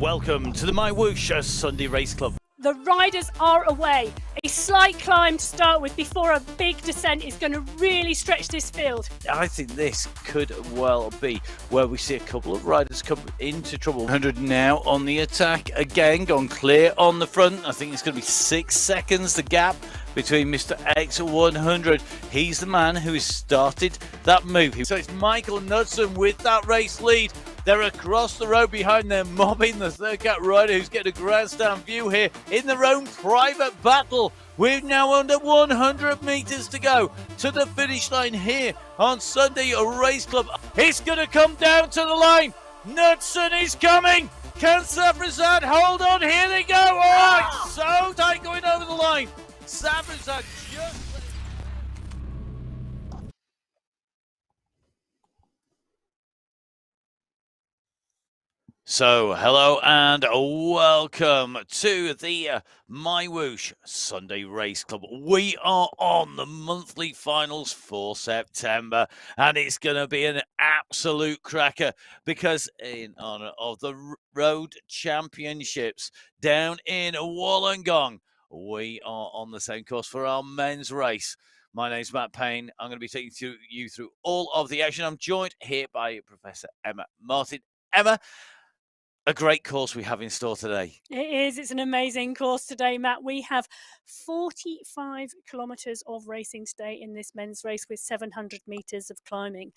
Welcome to the MyWhoosh Sunday Race Club. The riders are away. A slight climb to start with before a big descent is going to really stretch this field. I think this could well be where we see a couple of riders come into trouble. 100 now on the attack. Again, gone clear on the front. I think it's going to be 6 seconds, the gap between Mr. X 100. He's the man who has started that move. So it's Michael Knudsen with that race lead. They're across the road behind them, mobbing the third cat rider who's getting a grandstand view here in their own private battle. We're now under 100 metres to go to the finish line here on Sunday Race Club. It's going to come down to the line. Knudsen is coming. Can Sabrazad hold on? Here they go. All right, so tight going over the line. Sabrazad just... So, hello and welcome to the MyWhoosh Sunday Race Club. We are on the monthly finals for September, and it's going to be an absolute cracker because in honour of the Road Championships down in Wollongong, we are on the same course for our men's race. My name's Matt Payne. I'm going to be taking you through all of the action. I'm joined here by Professor Emma Martin. Emma, a great course we have in store today. It is. It's an amazing course today, Matt. We have 45 kilometres of racing today in this men's race with 700 metres of climbing.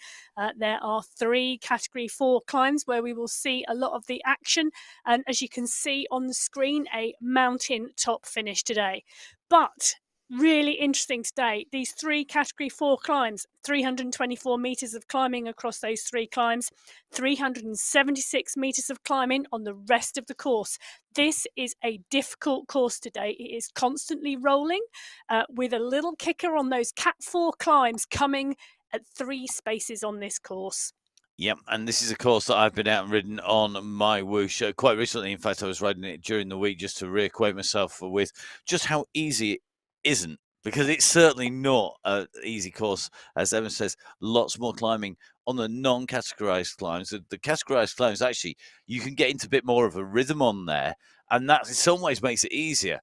There are 3 Category 4 climbs where we will see a lot of the action. And as you can see on the screen, a mountain top finish today. But really interesting today, these 3 Category 4 climbs, 324 metres of climbing across those 3 climbs, 376 metres of climbing on the rest of the course. This is a difficult course today. It is constantly rolling with a little kicker on those Cat 4 climbs coming at 3 spaces on this course. Yep, and this is a course that I've been out and ridden on MyWhoosh quite recently. In fact, I was riding it during the week just to reacquaint myself with just how easy it isn't, because it's certainly not an easy course. As Evan says, lots more climbing on the non-categorized climbs. The categorized climbs, actually, you can get into a bit more of a rhythm on there, and that in some ways makes it easier.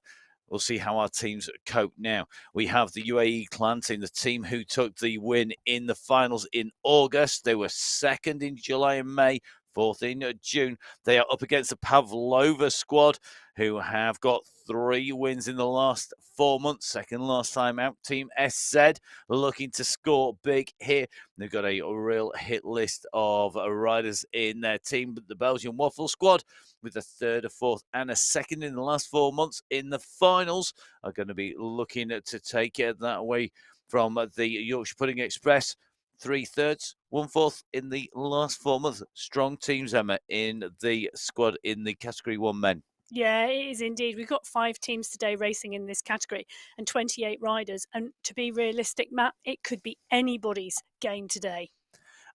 We'll see how our teams cope now. We have the UAE clan team, the team who took the win in the finals in August. They were second in July and May, 4th in June. They are up against the Pavlova squad, who have got 3 wins in the last 4 months. Second last time out. Team SZ looking to score big here. They've got a real hit list of riders in their team. But the Belgian Waffle squad, with a 3rd, a 4th, and a 2nd in the last 4 months in the finals, are going to be looking to take it that way from the Yorkshire Pudding Express. 3 thirds, 1 4th in the last 4 months. Strong teams, Emma, in the squad in the Category 1 men. Yeah, it is indeed. We've got 5 teams today racing in this category and 28 riders. And to be realistic, Matt, it could be anybody's game today.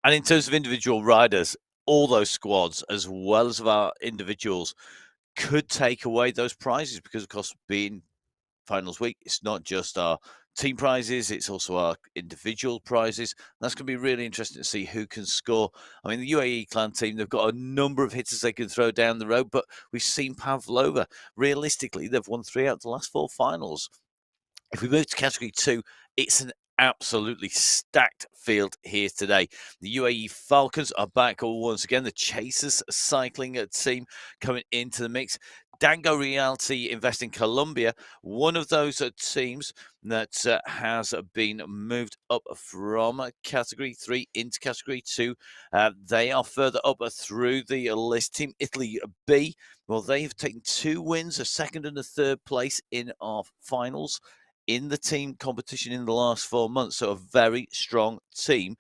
And in terms of individual riders, all those squads, as well as of our individuals, could take away those prizes because, of course, being finals week, it's not just our team prizes, it's also our individual prizes. That's going to be really interesting to see who can score. I mean, the UAE clan team, they've got a number of hitters they can throw down the road, but we've seen Pavlova. Realistically, they've won 3 out of the last 4 finals. If we move to Category 2, it's an absolutely stacked field here today. The UAE Falcons are back once again. The Chasers cycling team coming into the mix. Dango Realty Invest in Colombia, one of those teams that has been moved up from Category 3 into Category 2. They are further up through the list. Team Italy B, well, they've taken 2 wins, a 2nd and a 3rd place in our finals in the team competition in the last 4 months. So a very strong team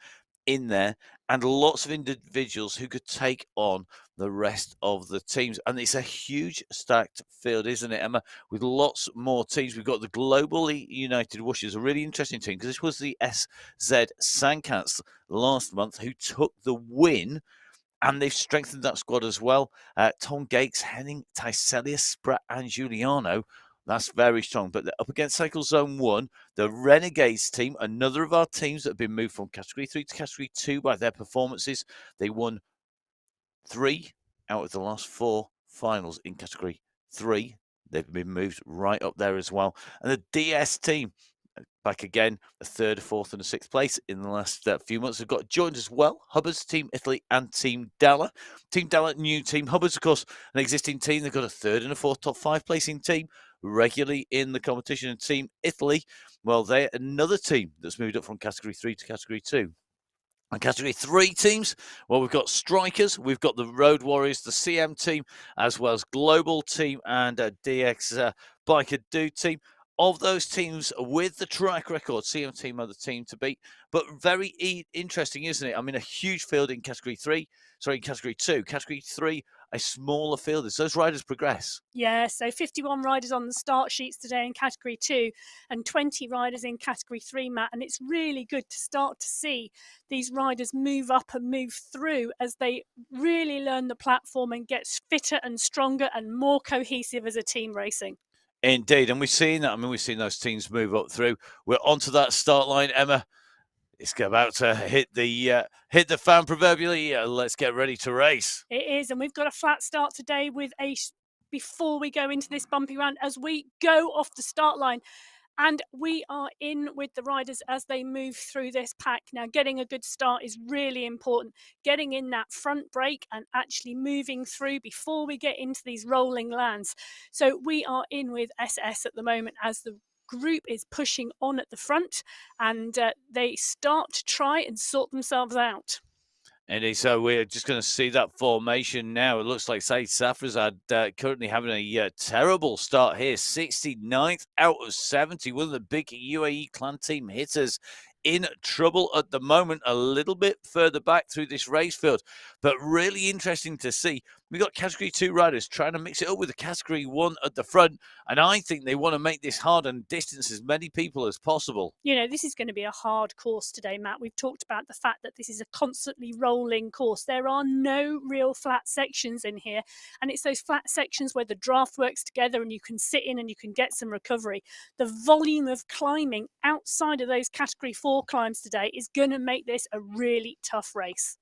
in there, and lots of individuals who could take on the rest of the teams. And it's a huge stacked field, isn't it, Emma? With lots more teams. We've got the Globally United Whooshers, a really interesting team, because this was the SZ Sandcats last month who took the win, and they've strengthened that squad as well. Tom Gates, Henning, Tyselia, Spratt, and Giuliano. That's very strong. But they're up against Cycle Zone 1, the Renegades team, another of our teams that have been moved from Category 3 to Category 2 by their performances. They won 3 out of the last 4 finals in category 3. They've been moved right up there as well. And the DS team, back again, a third, a fourth, and a sixth place in the last few months. They've got joined as well. Hubbard's Team Italy and Team Dalla. Team Dalla, new team. Hubbard's, of course, an existing team. They've got a third and a fourth top 5 placing team regularly in the competition. And Team Italy, well, they're another team that's moved up from category 3 to category 2. And category 3 teams, well, we've got Strikers, we've got the Road Warriors, the CM team, as well as Global team and DX Biker Dude team. Of those teams with the track record, CM team are the team to beat. But very interesting, isn't it? I mean, a huge field in category 2. Category 3, a smaller field as those riders progress. Yeah, so 51 riders on the start sheets today in category 2 and 20 riders in category 3, Matt. And it's really good to start to see these riders move up and move through as they really learn the platform and get fitter and stronger and more cohesive as a team racing. Indeed, and we've seen that. I mean, we've seen those teams move up through. We're onto that start line, Emma. It's about to hit the fan proverbially. Let's get ready to race. It is, and we've got a flat start today with before we go into this bumpy round as we go off the start line. And we are in with the riders as they move through this pack. Now, getting a good start is really important. Getting in that front brake and actually moving through before we get into these rolling lands. So we are in with SS at the moment as the group is pushing on at the front, and they start to try and sort themselves out. And so we're just going to see that formation now. It looks like Saeed Safrazad currently having a terrible start here. 69th out of 70. One of the big UAE clan team hitters in trouble at the moment, a little bit further back through this race field. But really interesting to see. We've got category 2 riders trying to mix it up with the category 1 at the front. And I think they want to make this hard and distance as many people as possible. You know, this is going to be a hard course today, Matt. We've talked about the fact that this is a constantly rolling course. There are no real flat sections in here. And it's those flat sections where the draft works together and you can sit in and you can get some recovery. The volume of climbing outside of those category 4 climbs today is going to make this a really tough race.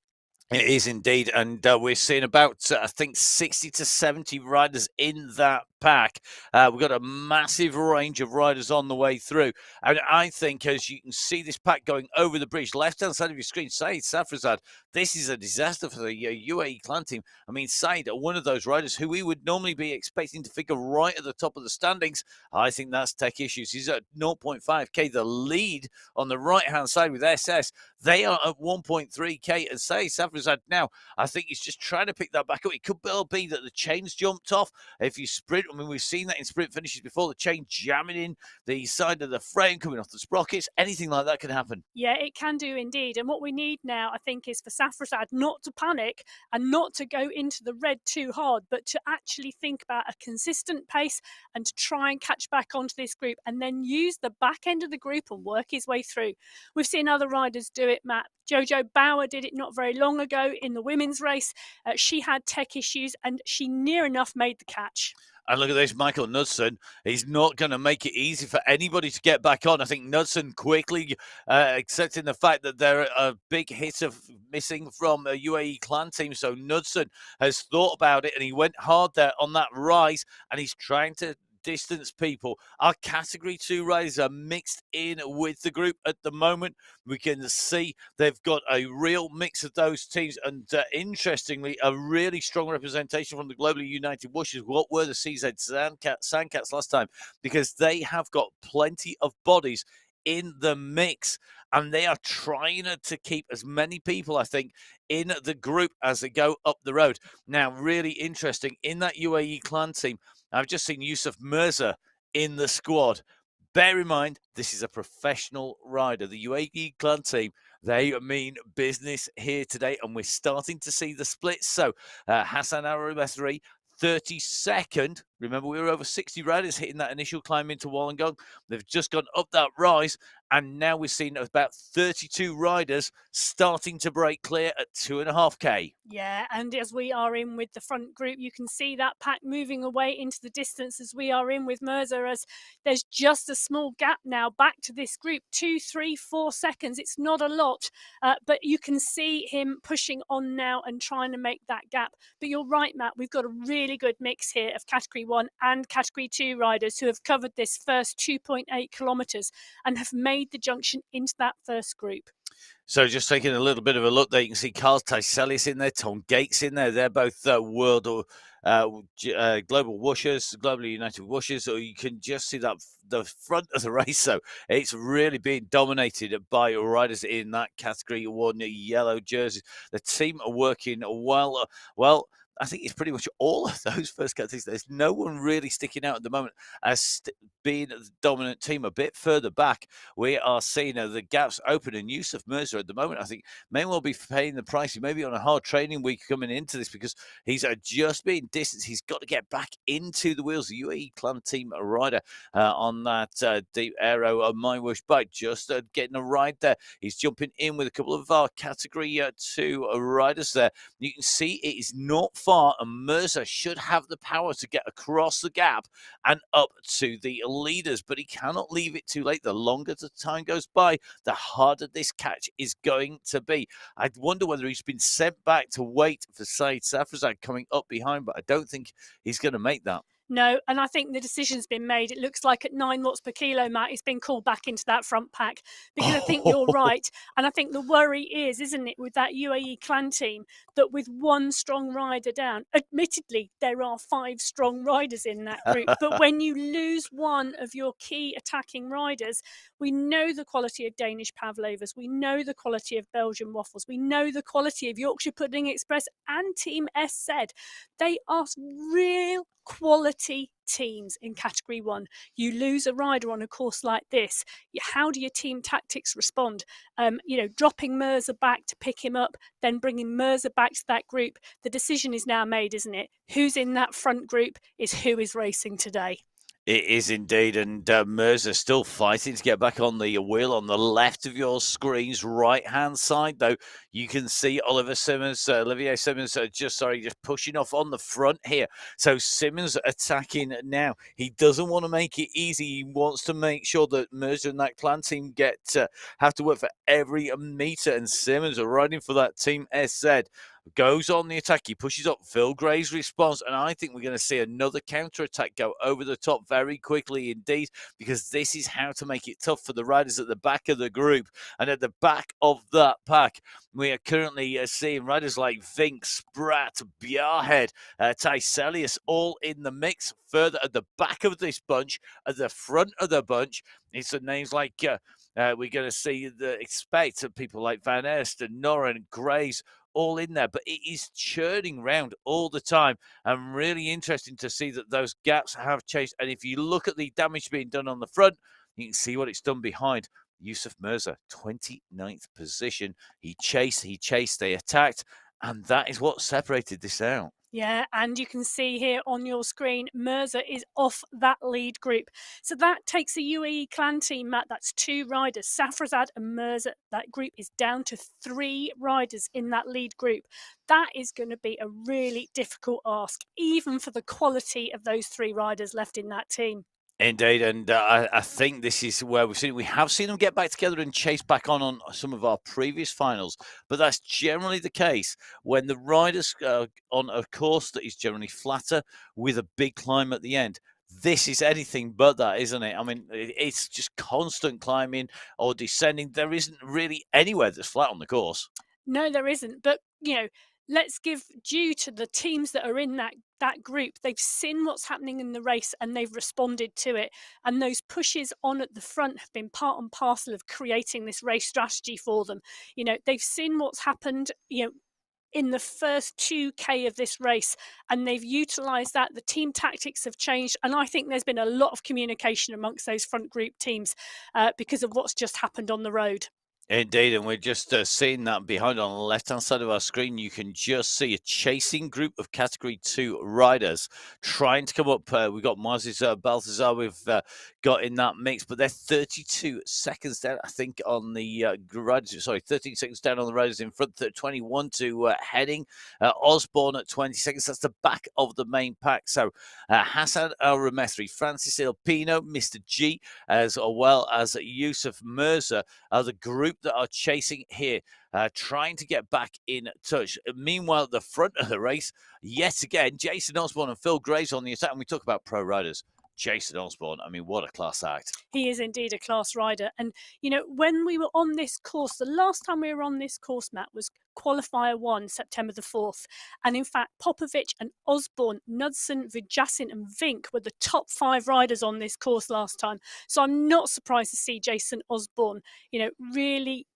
It is indeed, and we're seeing about, I think, 60 to 70 riders in that pack. We've got a massive range of riders on the way through. And I think, as you can see this pack going over the bridge, left-hand side of your screen, Saeed Safrazad, this is a disaster for the UAE clan team. I mean, Saeed, one of those riders who we would normally be expecting to figure right at the top of the standings, I think that's tech issues. He's at 0.5K. The lead on the right-hand side with SS, they are at 1.3K. And Saeed Safrazad now, I think he's just trying to pick that back up. It could well be that the chain's jumped off. If you sprint, I mean, we've seen that in sprint finishes before, the chain jamming in the side of the frame, coming off the sprockets. Anything like that can happen. Yeah, it can do indeed. And what we need now, I think, is for Safrazad not to panic and not to go into the red too hard, but to actually think about a consistent pace and to try and catch back onto this group and then use the back end of the group and work his way through. We've seen other riders do it, Matt. Jojo Bauer did it not very long ago in the women's race. She had tech issues and she near enough made the catch. And look at this, Michael Knudsen. He's not going to make it easy for anybody to get back on. I think Knudsen quickly accepting the fact that they're a big hit of missing from a UAE clan team. So Knudsen has thought about it and he went hard there on that rise and he's trying to distance people. Our category 2 riders are mixed in with the group at the moment. We can see they've got a real mix of those teams, and interestingly, a really strong representation from the globally united Whooshers. What were the CZ Sandcats last time? Because they have got plenty of bodies in the mix, and they are trying to keep as many people, I think, in the group as they go up the road. Now, really interesting, in that UAE clan team, I've just seen Yusuf Mirza in the squad. Bear in mind, this is a professional rider. The UAE clan team, they mean business here today, and we're starting to see the splits. So, Hassan Al-Methri, 32nd Remember, we were over 60 riders hitting that initial climb into Wollongong. They've just gone up that rise, and now we've seen about 32 riders starting to break clear at 2.5K. Yeah, and as we are in with the front group, you can see that pack moving away into the distance as we are in with Mirza, as there's just a small gap now back to this group, 2, 3, 4 seconds. It's not a lot, but you can see him pushing on now and trying to make that gap. But you're right, Matt, we've got a really good mix here of Category 1 and Category 2 riders who have covered this first 2.8 kilometres and have made the junction into that first group. So just taking a little bit of a look there, you can see Carl Tyselis in there, Tom Gates in there. They're both world or global whooshers, globally united whooshers. So you can just see that the front of the race. So it's really being dominated by riders in that category 1 yellow jerseys. The team are working well. I think it's pretty much all of those first categories. There's no one really sticking out at the moment as being the dominant team. A bit further back, we are seeing the gaps open, and Yusuf Mirza at the moment, I think, may well be paying the price. He may be on a hard training week coming into this because he's just being distanced. He's got to get back into the wheels. The UAE Clan team rider on that deep aero MyWhoosh bike, just getting a ride there. He's jumping in with a couple of our category 2 riders there. You can see it is not far, and Mirza should have the power to get across the gap and up to the leaders, but he cannot leave it too late. The longer the time goes by, the harder this catch is going to be. I wonder whether he's been sent back to wait for Saeed Safrazad coming up behind, but I don't think he's going to make that. No, and I think the decision's been made. It looks like at 9 watts per kilo, Matt, he's been called back into that front pack because I think you're right. And I think the worry is, isn't it, with that UAE Clan team, that with one strong rider down, admittedly, there are 5 strong riders in that group. But when you lose one of your key attacking riders, we know the quality of Danish Pavlovas. We know the quality of Belgian waffles. We know the quality of Yorkshire Pudding Express and Team SZ. They are real quality teams in category 1. You lose a rider on a course like this, how do your team tactics respond? Dropping Mirza back to pick him up, then bringing Mirza back to that group. The decision is now made, isn't it? Who's in that front group is who is racing today. It is indeed, and Mirza still fighting to get back on the wheel on the left of your screen's right-hand side, though. You can see Olivier Simmons just pushing off on the front here. So Simmons attacking now. He doesn't want to make it easy. He wants to make sure that Mirza and that clan team have to work for every meter, and Simmons are riding for that Team SZ. Goes on the attack. He pushes up. Phil Gray's response, and I think we're going to see another counter-attack go over the top very quickly indeed, because this is how to make it tough for the riders at the back of the group. And at the back of that pack, we are currently seeing riders like Vink, Spratt, Bjarhead, Tyselius all in the mix. Further at the back of this bunch, at the front of the bunch, it's the names like we're going to see expect people like Van Erst and Nora and Grays all in there, but it is churning round all the time, and really interesting to see that those gaps have changed. And if you look at the damage being done on the front, you can see what it's done behind. Yusuf Mirza, 29th position. He chased, they attacked, and that is what separated this out. Yeah, and you can see here on your screen, Mirza is off that lead group. So that takes the UAE Clan team, Matt. That's 2 riders, Safrazad and Mirza. That group is down to 3 riders in that lead group. That is going to be a really difficult ask, even for the quality of those 3 riders left in that team. Indeed, and I think this is where we have seen them get back together and chase back on some of our previous finals, but that's generally the case when the riders on a course that is generally flatter with a big climb at the end. This is anything but that, isn't it? I mean, it's just constant climbing or descending. There isn't really anywhere that's flat on the course. No, there isn't. But, let's give due to the teams that are in that group. They've seen what's happening in the race and they've responded to it. And those pushes on at the front have been part and parcel of creating this race strategy for them. They've seen what's happened, in the first 2K of this race, and they've utilised that. The team tactics have changed, and I think there's been a lot of communication amongst those front group teams because of what's just happened on the road. Indeed, and we're just seeing that behind on the left-hand side of our screen. You can just see a chasing group of Category 2 riders trying to come up. We've got Moses Balthazar, we've got in that mix, but they're 32 seconds down, I think, on the riders. Sorry, 13 seconds down on the riders in front, 21 to Heading. Osborne at 20 seconds. That's the back of the main pack. So Hassan Al-Ramethri, Francis Ilpino, Mr. G, as well as Yusuf Mirza are the group that are chasing here, trying to get back in touch. Meanwhile, at the front of the race, yet again, Jason Osborne and Phil Graves on the attack. And we talk about pro riders. Jason Osborne, I mean, what a class act. He is indeed a class rider. And, you know, when we were on this course, the last time we were on this course, Matt, was qualifier 1, September the 4th. And in fact, Popovic and Osborne, Knudsen, Vijasin and Vink were the top 5 riders on this course last time. So I'm not surprised to see Jason Osborne, you know, really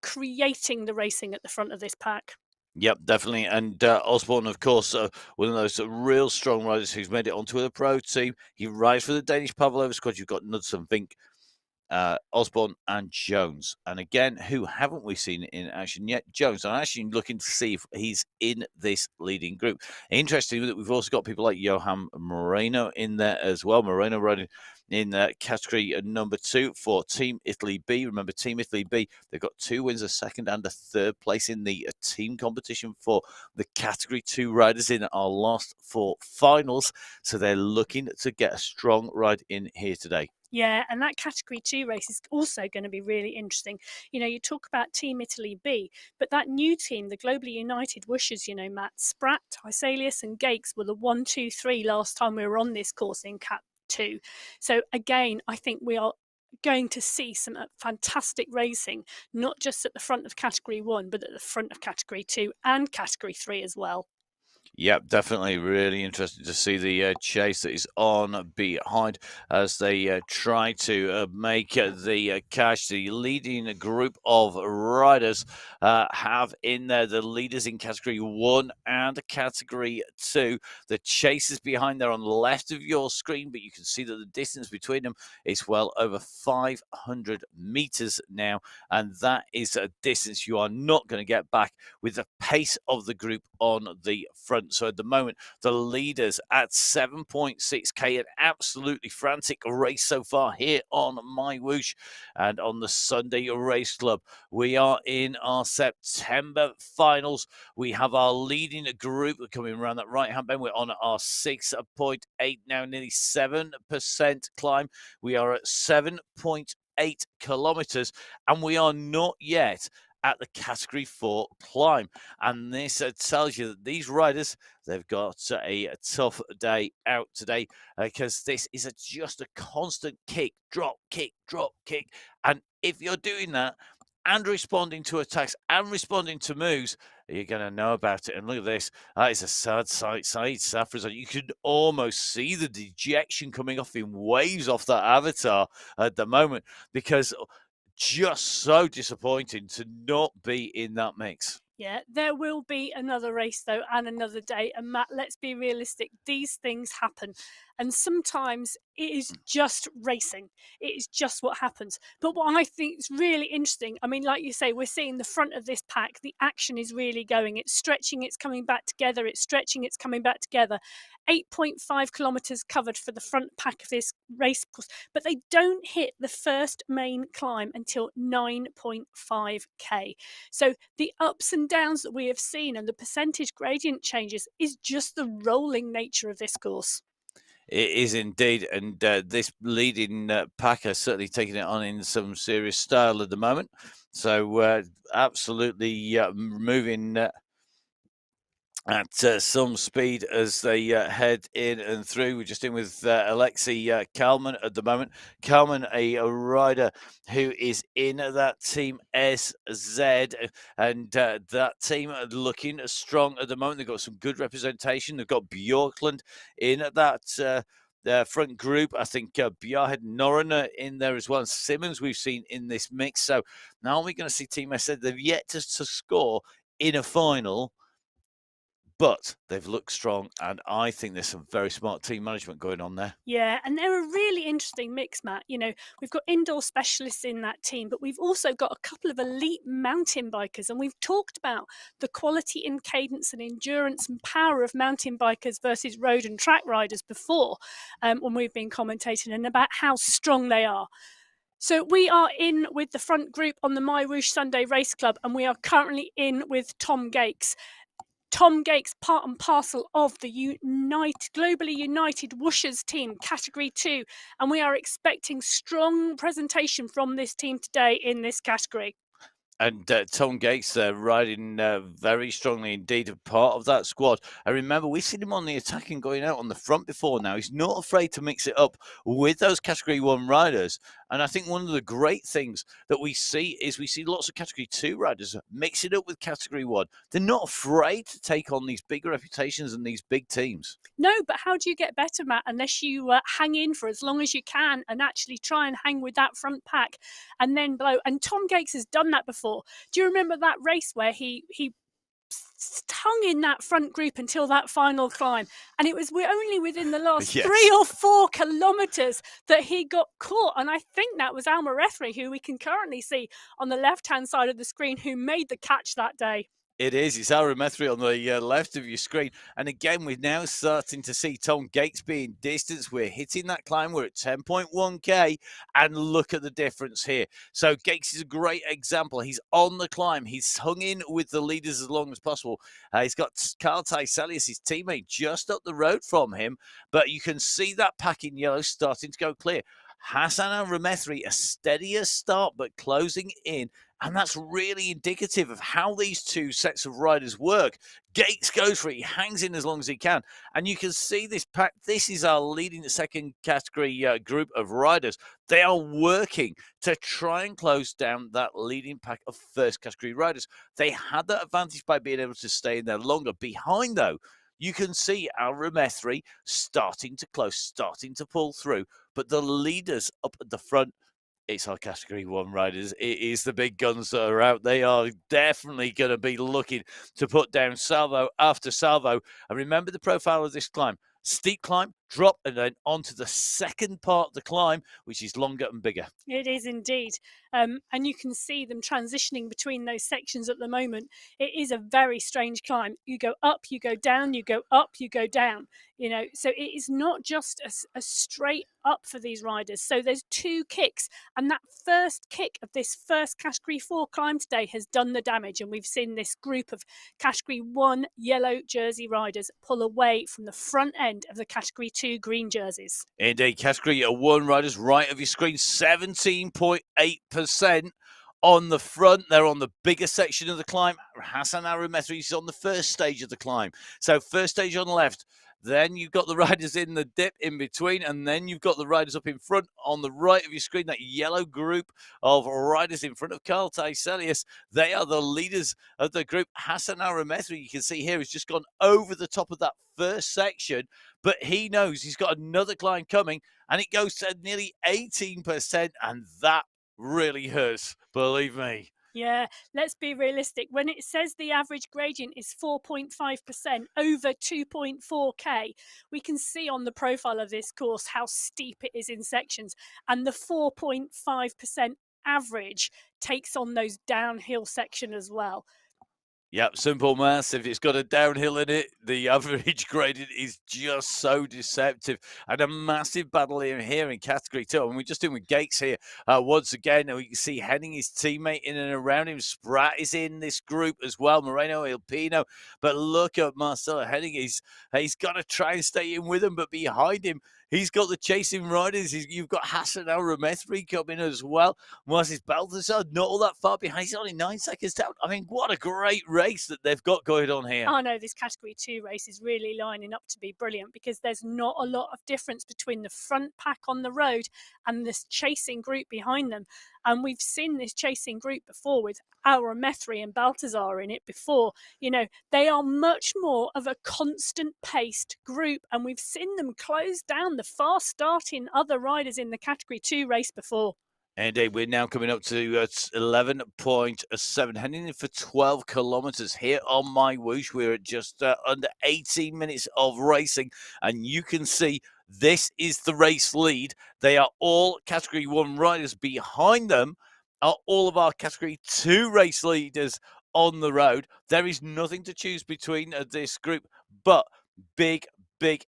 creating the racing at the front of this pack. Yep, definitely. And Osborne, of course, one of those real strong riders who's made it onto the pro team. He rides for the Danish Pavlova squad. You've got Knudsen, Vink, Osborne and Jones. And again, who haven't we seen in action yet? Jones. I'm actually looking to see if he's in this leading group. Interesting that we've also got people like Johan Moreno in there as well. Moreno riding in category number 2 for Team Italy B. Remember, Team Italy B, they've got 2 wins, a second and a third place in the team competition for the category 2 riders in our last 4 finals. So they're looking to get a strong ride in here today. Yeah, and that category 2 race is also going to be really interesting. You know, you talk about Team Italy B, but that new team, the Globally United Whooshers, you know, Matt, Spratt, Hyselius and Gakes were the 1, 2, 3 last time we were on this course in Cat 2. So again, I think we are going to see some fantastic racing, not just at the front of category 1, but at the front of category 2 and category 3 as well. Yep, definitely really interesting to see the chase that is on behind as they try to make the cash. The leading group of riders have in there the leaders in category 1 and category 2. The chase is behind there on the left of your screen, but you can see that the distance between them is well over 500 meters now, and that is a distance you are not going to get back with the pace of the group on the front. So at the moment, the leaders at 7.6k, an absolutely frantic race so far here on MyWhoosh. And on the Sunday Race Club, we are in our September finals. We have our leading group coming around that right-hand bend. We're on our 6.8 now, nearly 7% climb. We are at 7.8 kilometers, and we are not yet at the category 4 climb. And this tells you that these riders, they've got a tough day out today because this is just a constant kick, drop, kick, drop, kick. And if you're doing that and responding to attacks and responding to moves, you're going to know about it. And look at this. That is a sad sight. Saeed Safraz. You can almost see the dejection coming off in waves off that avatar at the moment, because just so disappointing to not be in that mix. Yeah, there will be another race though and another day. And Matt, let's be realistic. These things happen. And sometimes it is just racing. It is just what happens. But what I think is really interesting, I mean, like you say, we're seeing the front of this pack. The action is really going. It's stretching, it's coming back together. It's stretching, it's coming back together. 8.5 kilometers covered for the front pack of this race course. But they don't hit the first main climb until 9.5k. So the ups and downs that we have seen and the percentage gradient changes is just the rolling nature of this course. It is indeed, and this leading pack has certainly taken it on in some serious style at the moment. So absolutely moving at some speed as they head in and through. We're just in with Alexei Kalman at the moment. Kalman, a rider who is in that team SZ, and that team are looking strong at the moment. They've got some good representation. They've got Bjorklund in that front group. I think Bjarhed Norrøna in there as well. And Simmons we've seen in this mix. So now we're going to see Team SZ. They've yet to score in a final, but they've looked strong, and I think there's some very smart team management going on there. Yeah, and they're a really interesting mix, Matt. We've got indoor specialists in that team, but we've also got a couple of elite mountain bikers, and we've talked about the quality and cadence and endurance and power of mountain bikers versus road and track riders before, when we've been commentating, and about how strong they are. So we are in with the front group on the MyWhoosh Sunday Race Club, and we are currently in with Tom Gates. Tom Gates, part and parcel of the globally united whooshers team, Category 2, and we are expecting strong presentation from this team today in this category. And Tom Gates riding very strongly indeed, a part of that squad. I remember we've seen him on the attack and going out on the front before now. He's not afraid to mix it up with those Category 1 riders. And I think one of the great things that we see is we see lots of Category 2 riders mix it up with Category 1. They're not afraid to take on these big reputations and these big teams. No, but how do you get better, Matt, unless you hang in for as long as you can and actually try and hang with that front pack and then blow? And Tom Gates has done that before. Do you remember that race where he hung in that front group until that final climb, and we're only within the last 3 or 4 kilometers that he got caught? And I think that was Almarethri, who we can currently see on the left hand side of the screen, who made the catch that day. It is. It's Arametri on the left of your screen. And again, we're now starting to see Tom Gates being distanced. We're hitting that climb. We're at 10.1K. And look at the difference here. So Gates is a great example. He's on the climb. He's hung in with the leaders as long as possible. He's got Carl Tyselius, his teammate, just up the road from him. But you can see that pack in yellow starting to go clear. Hassan Al-Ramethri, a steadier start, but closing in. And that's really indicative of how these two sets of riders work. Gates goes for it. He hangs in as long as he can. And you can see this pack. This is our leading second category group of riders. They are working to try and close down that leading pack of first category riders. They had that advantage by being able to stay in there longer. Behind, though, you can see Al-Ramethri starting to close, starting to pull through. But the leaders up at the front, it's our Category 1 riders. It is the big guns that are out. They are definitely going to be looking to put down salvo after salvo. And remember the profile of this climb. Steep climb, drop, and then onto the second part of the climb, which is longer and bigger. It is indeed. And you can see them transitioning between those sections at the moment. It is a very strange climb. You go up, you go down, you go up, you go down. So it is not just a straight up for these riders. So there's 2 kicks, and that first kick of this first Category 4 climb today has done the damage. And we've seen this group of Category 1 yellow jersey riders pull away from the front end of the Category 2 green jerseys. Indeed, Category 1 riders right of your screen, 17.8%. On the front, they're on the bigger section of the climb. Hassan Al-Ramethri is on the first stage of the climb. So first stage on the left, then you've got the riders in the dip in between, and then you've got the riders up in front on the right of your screen, that yellow group of riders in front of Carl Tyselius. They are the leaders of the group. Hassan Al-Ramethri, you can see here, has just gone over the top of that first section, but he knows he's got another climb coming, and it goes to nearly 18%, and that really hurts, believe me. Yeah, let's be realistic. When it says the average gradient is 4.5% over 2.4K, we can see on the profile of this course how steep it is in sections. And the 4.5% average takes on those downhill section as well. Yep, simple maths. If it's got a downhill in it, the average gradient is just so deceptive. And a massive battle here in Category 2. And we're just doing with Gates here once again. And we can see Henning, his teammate, in and around him. Spratt is in this group as well. Moreno, Ilpino. But look at Marcelo Henning. He's got to try and stay in with him. But behind him, he's got the chasing riders. You've got Hassan Al-Ramethri coming as well. Moises Balthazar, not all that far behind. He's only 9 seconds down. I mean, what a great race that they've got going on here. Oh no, this Category 2 race is really lining up to be brilliant, because there's not a lot of difference between the front pack on the road and this chasing group behind them. And we've seen this chasing group before with Al-Ramethri and Balthazar in it before. They are much more of a constant paced group, and we've seen them close down the fast starting other riders in the Category 2 race before. Indeed, we're now coming up to 11.7, heading in for 12 kilometers here on MyWhoosh. We're at just under 18 minutes of racing, and you can see this is the race lead. They are all Category 1 riders. Behind them are all of our Category 2 race leaders on the road. There is nothing to choose between this group, but big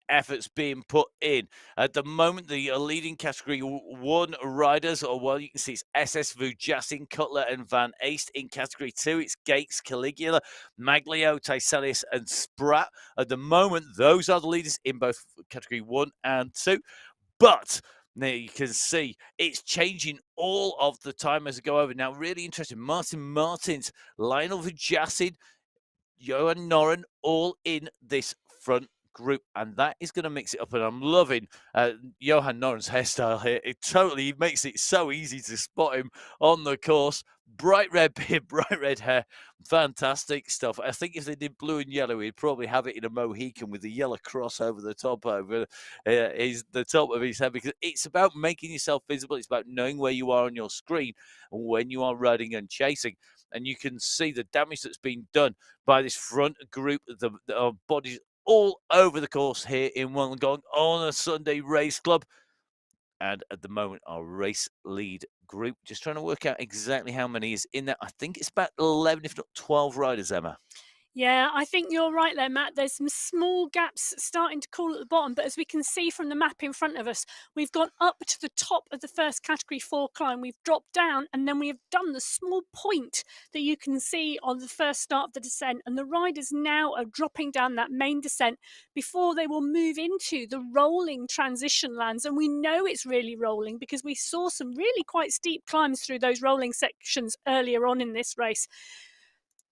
efforts being put in. At the moment, the leading Category 1 riders, or well, you can see it's SS, Vujasin, Cutler, and Van East. In Category 2, it's Gates, Caligula, Maglio, Tyselius, and Spratt. At the moment, those are the leaders in both Category 1 and 2. But now you can see it's changing all of the time as I go over. Now, really interesting. Martin Martins, Lionel Vujasin, Johan Noren, all in this front group, and that is going to mix it up. And I'm loving Johan Noren's hairstyle here. It totally makes it so easy to spot him on the course. Bright red beard, bright red hair, fantastic stuff. I think if they did blue and yellow, he'd probably have it in a Mohican with the yellow cross over the top over the top of his head, because it's about making yourself visible. It's about knowing where you are on your screen when you are riding and chasing. And you can see the damage that's been done by this front group, the bodies all over the course here in Wollongong on a Sunday race club. And at the moment, our race lead group, just trying to work out exactly how many is in there. I think it's about 11, if not 12 riders, Emma. Yeah, I think you're right there, Matt. There's some small gaps starting to call at the bottom, but as we can see from the map in front of us, we've gone up to the top of the first Category 4 climb. We've dropped down, and then we have done the small point that you can see on the first start of the descent. And the riders now are dropping down that main descent before they will move into the rolling transition lands. And we know it's really rolling because we saw some really quite steep climbs through those rolling sections earlier on in this race.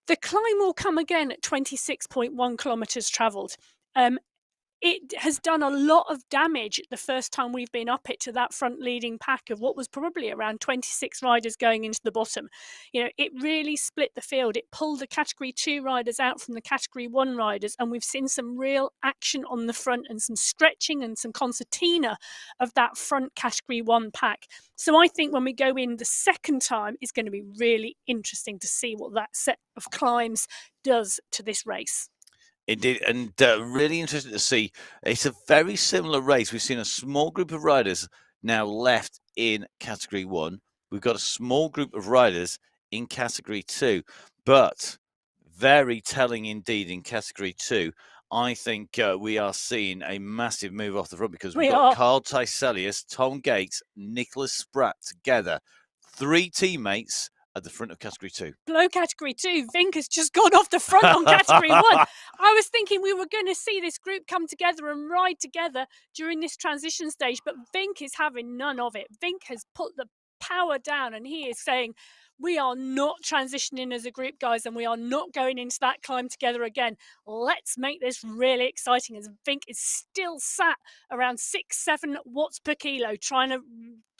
The climb will come again at 26.1 kilometres travelled. It has done a lot of damage the first time we've been up it to that front leading pack of what was probably around 26 riders going into the bottom. You know, it really split the field. It pulled the Category 2 riders out from the Category 1 riders, and we've seen some real action on the front and some stretching and some concertina of that front Category 1 pack. So I think when we go in the second time, it's going to be really interesting to see what that set of climbs does to this race. Indeed, and really interesting to see. It's a very similar race. We've seen a small group of riders now left in Category 1. We've got a small group of riders in Category 2, but very telling indeed in Category 2. I think we are seeing a massive move off the front, because we've got Carl Tyselius, Tom Gates, Nicholas Spratt together, 3 teammates at the front of Category 2. Below Category 2, Vink has just gone off the front on Category 1. I was thinking we were going to see this group come together and ride together during this transition stage, but Vink is having none of it. Vink has put the power down, and he is saying, we are not transitioning as a group, guys, and we are not going into that climb together again. Let's make this really exciting, as Vink is still sat around 6-7 watts per kilo, trying to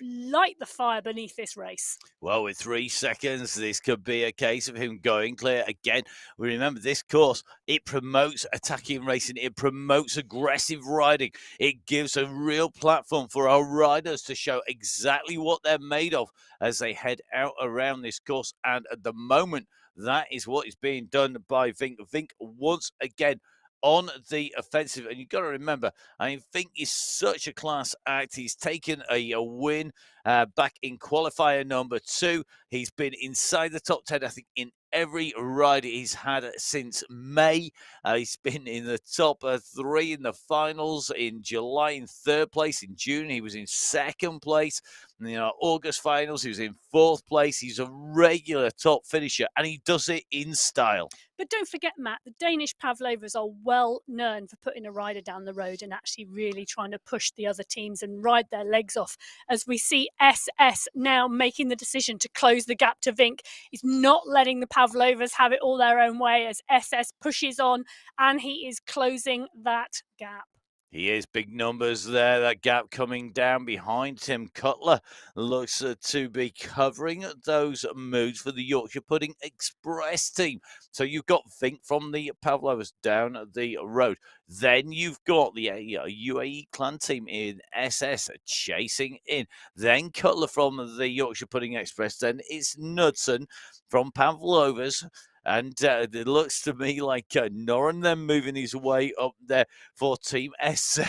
light the fire beneath this race. Well, with 3 seconds, this could be a case of him going clear again. We remember this course, it promotes attacking racing. It promotes aggressive riding. It gives a real platform for our riders to show exactly what they're made of as they head out around this course. And at the moment, that is what is being done by Vink. Vink once again on the offensive. And you've got to remember, I think he's such a class act. He's taken a win back in qualifier number 2. He's been inside the top 10, I think, in every ride he's had since May. He's been in the top 3 in the finals in July, in 3rd place. In June, he was in 2nd place. In August finals, he was in 4th place. He's a regular top finisher, and he does it in style. But don't forget, Matt, the Danish Pavlovas are well known for putting a rider down the road and actually really trying to push the other teams and ride their legs off. As we see SS now making the decision to close the gap to Vink. He's not letting the Pavlovas have it all their own way as SS pushes on, and he is closing that gap. He is big numbers there. That gap coming down behind Tim Cutler looks to be covering those moves for the Yorkshire Pudding Express team. So you've got Vink from the Pavlovas down the road. Then you've got the UAE clan team in SS chasing in. Then Cutler from the Yorkshire Pudding Express. Then it's Knudsen from Pavlovas. And it looks to me like Noran then moving his way up there for Team SZ.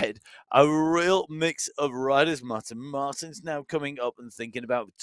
A real mix of riders, Martin. Martin's now coming up and thinking about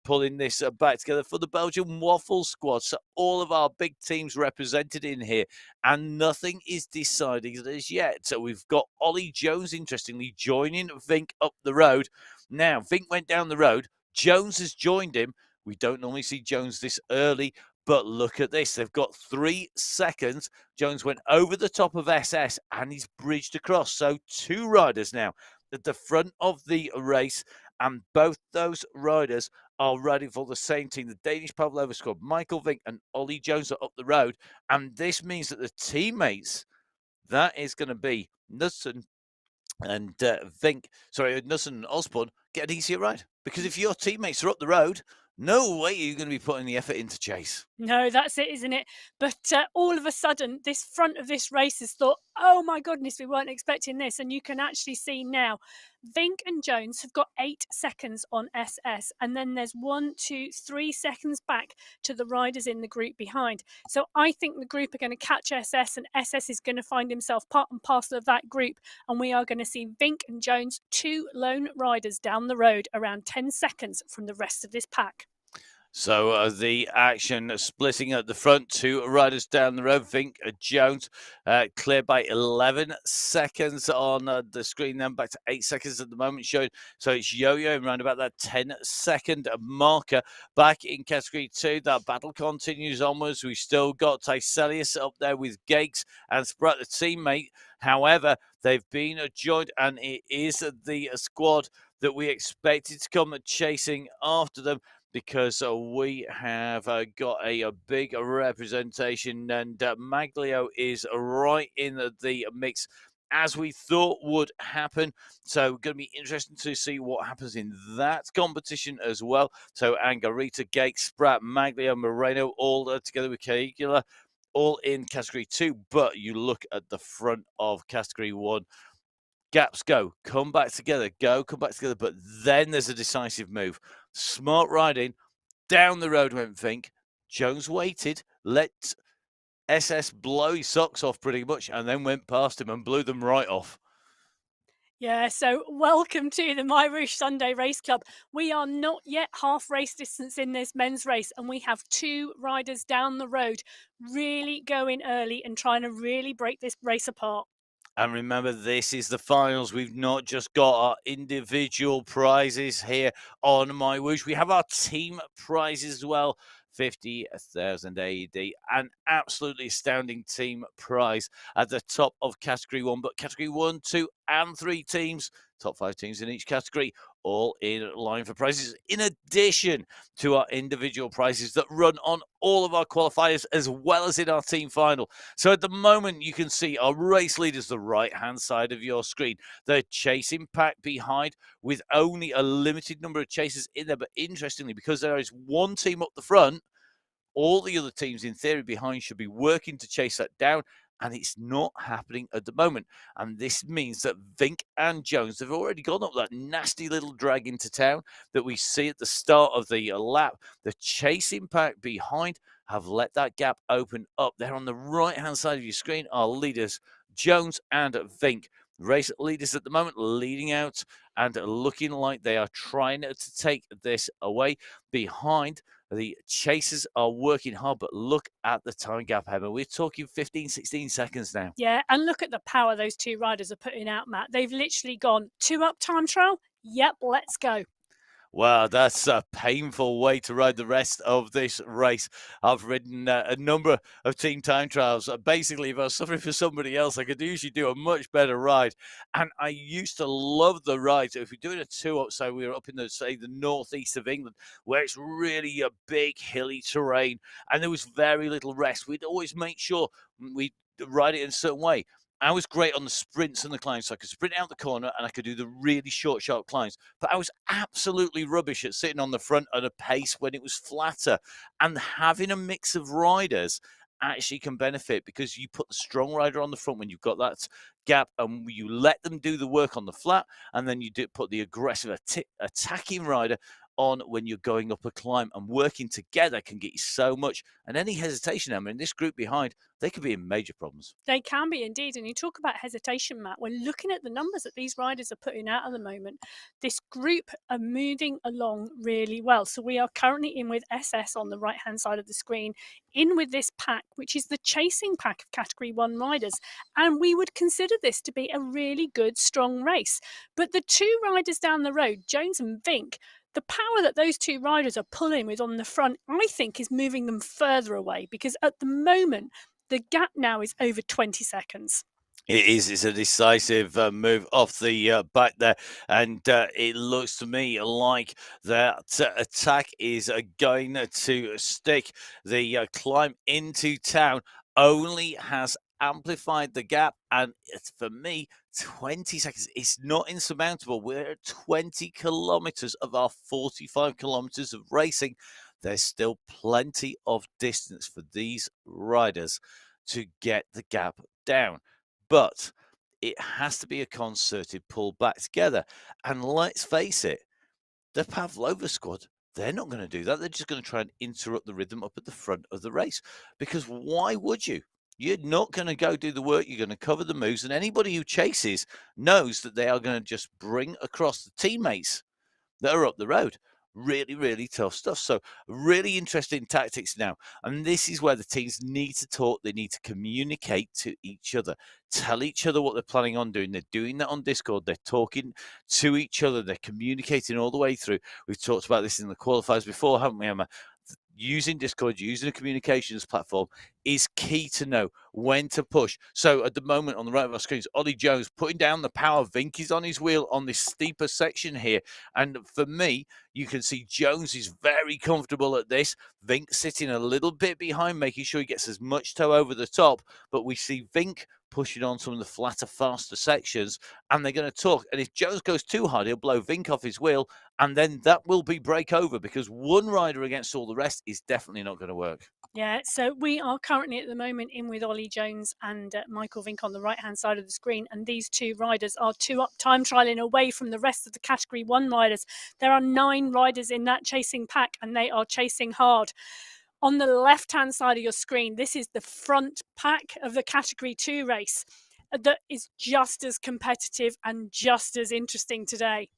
pulling this back together for the Belgian Waffle Squad. So all of our big teams represented in here, and nothing is decided as yet. So we've got Ollie Jones, interestingly, joining Vink up the road. Now, Vink went down the road. Jones has joined him. We don't normally see Jones this early, but look at this. They've got 3 seconds. Jones went over the top of SS and he's bridged across. So 2 riders now at the front of the race. And both those riders are riding for the same team. The Danish Pavlova squad, Michael Vink and Ollie Jones are up the road. And this means that the teammates, that is going to be Knudsen and Knudsen and Osborne, get an easier ride. Because if your teammates are up the road, no way you're going to be putting the effort into chase. No, that's it, isn't it? But all of a sudden, this front of this race has thought, oh my goodness, we weren't expecting this. And you can actually see now, Vink and Jones have got 8 seconds on SS. And then there's 1, 2, 3 seconds back to the riders in the group behind. So I think the group are going to catch SS, and SS is going to find himself part and parcel of that group. And we are going to see Vink and Jones, 2 lone riders down the road, around 10 seconds from the rest of this pack. So the action splitting at the front, 2 riders down the road. Vink Jones cleared by 11 seconds on the screen, then back to 8 seconds at the moment showing. So it's Yo-Yo around about that 10-second marker. Back in category 2, that battle continues onwards. We've still got Tyselius up there with Gakes and Spratt, the teammate. However, they've been joined, and it is the squad that we expected to come chasing after them, because we have got a big representation, and Maglio is right in the mix, as we thought would happen. So going to be interesting to see what happens in that competition as well. So Angarita, Gate, Spratt, Maglio, Moreno, all together with Caligula, all in category 2. But you look at the front of category 1. Gaps go, come back together, come back together. But then there's a decisive move. Smart riding. Down the road went Vink. Jones waited, let SS blow his socks off pretty much, and then went past him and blew them right off. Yeah, so welcome to the MyWhoosh Sunday Race Club. We are not yet half race distance in this men's race, and we have 2 riders down the road really going early and trying to really break this race apart. And remember, this is the finals. We've not just got our individual prizes here on MyWhoosh. We have our team prizes as well. 50,000 AED, an absolutely astounding team prize at the top of category 1. But category 1, 2, and 3 teams, top 5 teams in each category, all in line for prizes, in addition to our individual prizes that run on all of our qualifiers as well as in our team final. So at the moment, you can see our race leaders, the right-hand side of your screen. The chasing pack behind with only a limited number of chasers in there. But interestingly, because there is 1 team up the front, all the other teams in theory behind should be working to chase that down. And it's not happening at the moment. And this means that Vink and Jones have already gone up that nasty little drag into town that we see at the start of the lap. The chasing pack behind have let that gap open up. There on the right-hand side of your screen are leaders, Jones and Vink. Race leaders at the moment leading out and looking like they are trying to take this away. Behind, the chasers are working hard, but look at the time gap, Emma. We're talking 15, 16 seconds now. Yeah, and look at the power those 2 riders are putting out, Matt. They've literally gone 2 up time trial. Yep, let's go. Wow, that's a painful way to ride the rest of this race. I've ridden a number of team time trials. Basically, if I was suffering for somebody else, I could usually do a much better ride. And I used to love the ride. So if you're doing a 2-up, so we were up in the, say, the northeast of England, where it's really a big hilly terrain, and there was very little rest, we'd always make sure we ride it in a certain way. I was great on the sprints and the climbs, so I could sprint out the corner and I could do the really short, sharp climbs. But I was absolutely rubbish at sitting on the front at a pace when it was flatter. And having a mix of riders actually can benefit, because you put the strong rider on the front when you've got that gap, and you let them do the work on the flat, and then you put the aggressive attacking rider on when you're going up a climb, and working together can get you so much. And any hesitation, Emma, in this group behind, they could be in major problems. They can be indeed. And you talk about hesitation, Matt. We're looking at the numbers that these riders are putting out at the moment. This group are moving along really well. So we are currently in with SS on the right-hand side of the screen, in with this pack, which is the chasing pack of Category 1 riders. And we would consider this to be a really good, strong race. But the two riders down the road, Jones and Vink, the power that those two riders are pulling with on the front, I think, is moving them further away, because at the moment, the gap now is over 20 seconds. It is. It's a decisive move off the back there, and it looks to me like that attack is going to stick. The climb into town only has amplified the gap, and it's, for me, 20 seconds. It's not insurmountable. We're at 20 kilometers of our 45 kilometers of racing. There's still plenty of distance for these riders to get the gap down. But it has to be a concerted pull back together. And let's face it, the Pavlova squad, they're not going to do that. They're just going to try and interrupt the rhythm up at the front of the race. Because why would you? You're not going to go do the work. You're going to cover the moves. And anybody who chases knows that they are going to just bring across the teammates that are up the road. Really, really tough stuff. So really interesting tactics now. And this is where the teams need to talk. They need to communicate to each other, tell each other what they're planning on doing. They're doing that on Discord. They're talking to each other. They're communicating all the way through. We've talked about this in the qualifiers before, haven't we, Emma? Using Discord, using a communications platform is key to know when to push. So at the moment on the right of our screens, Ollie Jones putting down the power. Vink is on his wheel on this steeper section here. And for me, you can see Jones is very comfortable at this. Vink sitting a little bit behind, making sure he gets as much toe over the top. But we see Vink pushing on some of the flatter, faster sections, and they're going to talk. And if Jones goes too hard, he'll blow Vink off his wheel, and then that will be break over, because one rider against all the rest is definitely not going to work. Yeah, so we are currently at the moment in with Ollie Jones and Michael Vink on the right-hand side of the screen, and these two riders are two up time trialing away from the rest of the Category 1 riders. There are 9 riders in that chasing pack, and they are chasing hard. On the left-hand side of your screen, this is the front pack of the Category 2 race that is just as competitive and just as interesting today.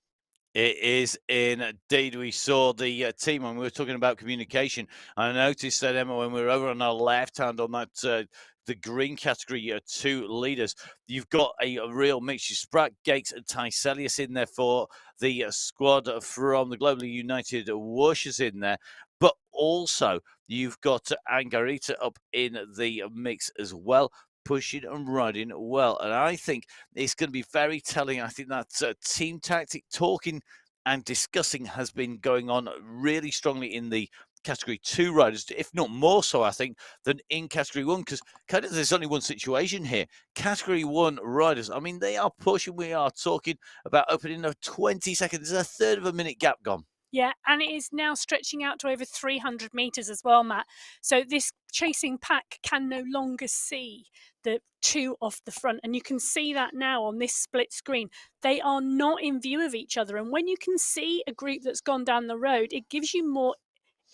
It is indeed. We saw the team when we were talking about communication. I noticed that, Emma, when we were over on our left hand on that the green category 2 leaders, you've got a real mix. You Spratt, Gates, and Tyselius in there for the squad from the Globally United Whooshers in there. But also, you've got Angarita up in the mix as well, pushing and riding well. And I think it's going to be very telling. I think that team tactic talking and discussing has been going on really strongly in the Category 2 riders, if not more so, I think, than in Category 1, because kind of there's only one situation here. Category 1 riders, I mean, they are pushing. We are talking about opening a 20 seconds. There's a third of a minute gap gone. Yeah, and it is now stretching out to over 300 metres as well, Matt. So this chasing pack can no longer see the two off the front. And you can see that now on this split screen. They are not in view of each other. And when you can see a group that's gone down the road, it gives you more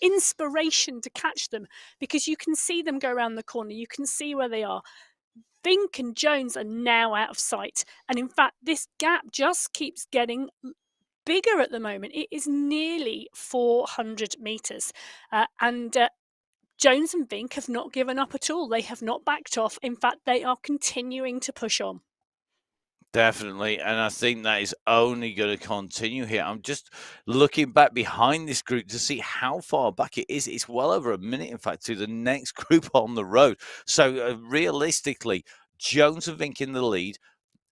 inspiration to catch them, because you can see them go around the corner. You can see where they are. Vink and Jones are now out of sight. And in fact, this gap just keeps getting bigger at the moment. It is nearly 400 metres. And Jones and Vink have not given up at all. They have not backed off. In fact, they are continuing to push on. Definitely, and I think that is only going to continue here. I'm just looking back behind this group to see how far back it is. It's well over a minute, in fact, to the next group on the road. So realistically, Jones and Vink in the lead,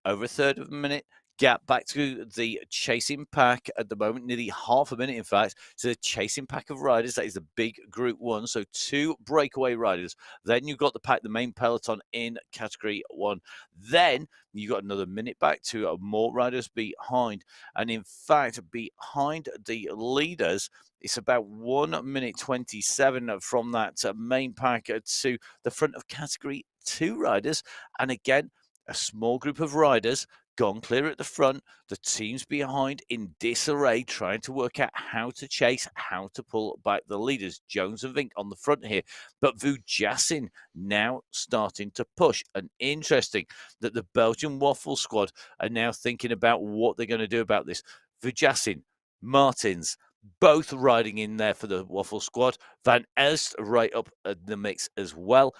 over a third of a minute. gap back to the chasing pack at the moment, nearly half a minute, in fact, to the chasing pack of riders. That is the big group one. So 2 breakaway riders. Then you've got the pack, the main peloton in category 1. Then you got another minute back to more riders behind. And in fact, behind the leaders, it's about 1 minute 27 from that main pack to the front of category 2 riders. And again, a small group of riders gone clear at the front. The teams behind in disarray, trying to work out how to chase, how to pull back the leaders. Jones and Vink on the front here, but Vujasin now starting to push. And interesting that the Belgian Waffle squad are now thinking about what they're going to do about this. Vujasin, Martins, both riding in there for the Waffle squad. Van Elst right up the mix as well.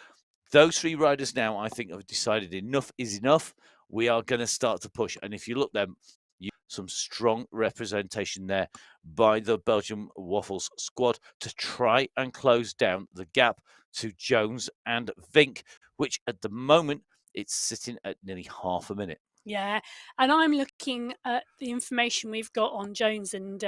Those 3 riders now, I think, have decided enough is enough. We are going to start to push. And if you look them, some strong representation there by the Belgian Waffles squad to try and close down the gap to Jones and Vink, which at the moment, it's sitting at nearly half a minute. Yeah, and I'm looking at the information we've got on Jones, and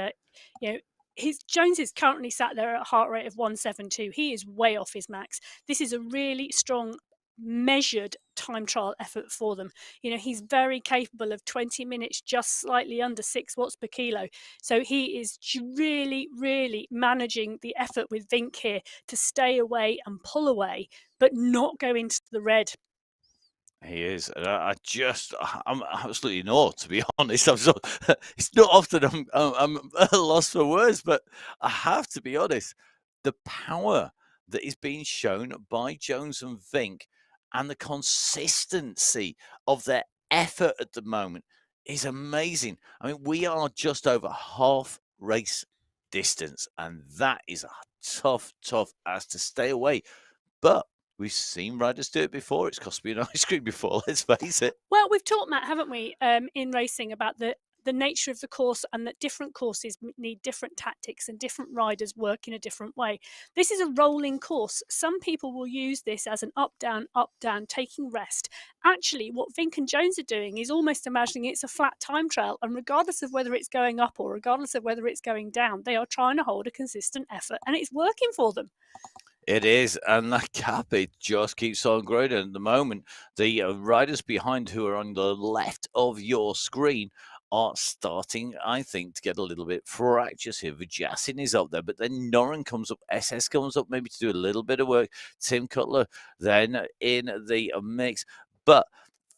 Jones is currently sat there at a heart rate of 172. He is way off his max. This is a really strong, measured time trial effort for them. He's very capable of 20 minutes, just slightly under 6 watts per kilo. So he is really, really managing the effort with Vink here to stay away and pull away, but not go into the red. He is. And I'm absolutely in awe, to be honest. It's not often I'm at a loss for words, but I have to be honest. The power that is being shown by Jones and Vink and the consistency of their effort at the moment is amazing. I mean, we are just over half race distance, and that is a tough as to stay away. But we've seen riders do it before. It's cost me an ice cream before, let's face it. Well, we've talked, Matt, haven't we, in racing about the nature of the course, and that different courses need different tactics and different riders work in a different way. This is a rolling course. Some people will use this as an up, down, taking rest. Actually, what Vink and Jones are doing is almost imagining it's a flat time trial, and regardless of whether it's going up or regardless of whether it's going down, they are trying to hold a consistent effort, and it's working for them. It is, and that gap, it just keeps on growing. And at the moment, the riders behind who are on the left of your screen are starting, I think, to get a little bit fractious here. Vujasin is up there, but then Noren comes up, SS comes up maybe to do a little bit of work. Tim Cutler then in the mix, but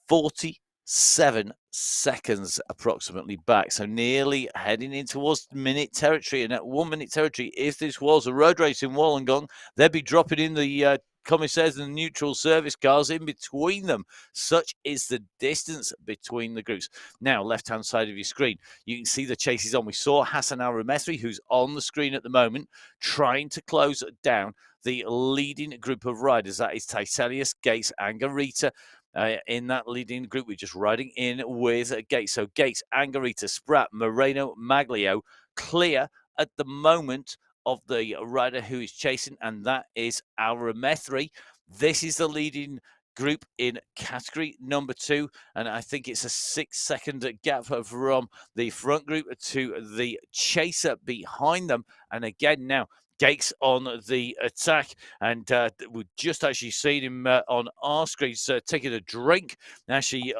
47 seconds approximately back, so nearly heading in towards minute territory. And at 1 minute territory, if this was a road race in Wollongong, they'd be dropping in the commissaires and the neutral service cars in between them. Such is the distance between the groups. Now, left-hand side of your screen, you can see the chases on. We saw Hassan Al-Remethri, who's on the screen at the moment, trying to close down the leading group of riders. That is Tiselius, Gates, and Garita. In that leading group, we're just riding in with Gates. So Gates, Angarita, Spratt, Moreno, Maglio, clear at the moment of the rider who is chasing, and that is Al-Remethri. This is the leading group in category number 2, and I think it's a 6-second gap from the front group to the chaser behind them. And again now, Gates on the attack, and we've just actually seen him on our screens taking a drink. Actually,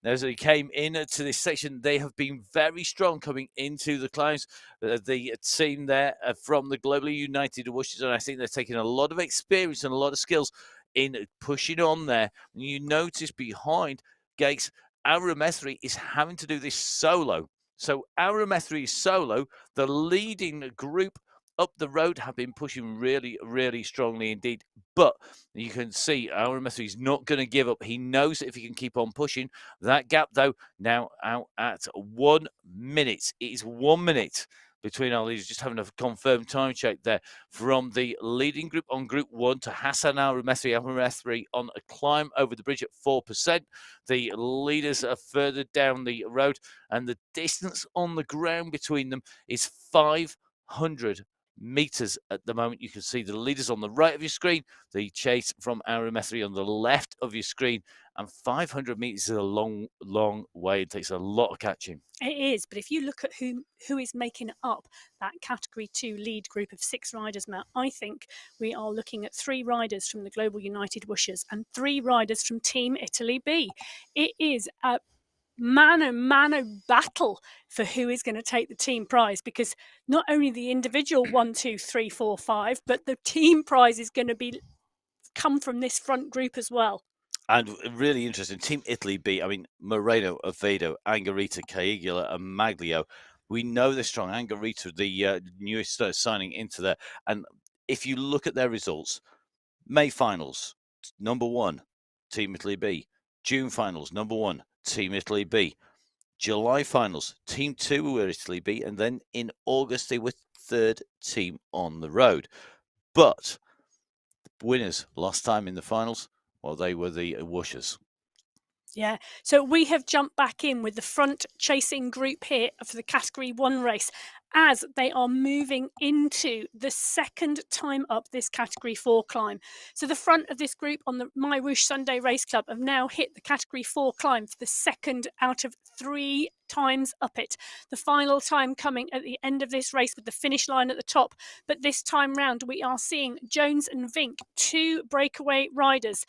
as he came into this section, they have been very strong coming into the climbs. The team there from the Globally United Whooshers, and I think they're taking a lot of experience and a lot of skills in pushing on there. And you notice behind Gates, Al-Remethri is having to do this solo. So Al-Remethri is solo. The leading group up the road have been pushing really, really strongly indeed. But you can see Al-Remethri is not going to give up. He knows that if he can keep on pushing. That gap, though, now out at 1 minute. It is 1 minute between our leaders. Just having a confirmed time check there from the leading group on Group 1 to Hassan Al-Remethri on a climb over the bridge at 4%. The leaders are further down the road, and the distance on the ground between them is 500 meters at the moment. You can see the leaders on the right of your screen, the chase from Al-Remethri on the left of your screen, And 500 meters is a long, long way. It takes a lot of catching. It is, but if you look at who is making up that Category 2 lead group of 6 riders, Matt, I think we are looking at 3 riders from the Global United Whooshers and 3 riders from Team Italy B. It is a mano battle for who is going to take the team prize, because not only the individual 1, 2, 3, 4, 5, but the team prize is going to come from this front group as well. And really interesting, Team Italy B. I mean, Moreno, Avedo, Angarita, Caligula, and Maglio. We know they're strong. Angarita, the newest signing into there. And if you look at their results, May finals, number 1, Team Italy B. June finals, number 1, Team Italy B. July finals, Team 2 were Italy B. And then in August, they were 3rd team on the road. But the winners last time in the finals, well, they were the Whooshers. Yeah, so we have jumped back in with the front chasing group here for the Category 1 race as they are moving into the second time up this Category 4 climb. So the front of this group on the MyWhoosh Sunday Race Club have now hit the Category 4 climb for the second out of 3 times up it. The final time coming at the end of this race with the finish line at the top. But this time round, we are seeing Jones and Vink, 2 breakaway riders.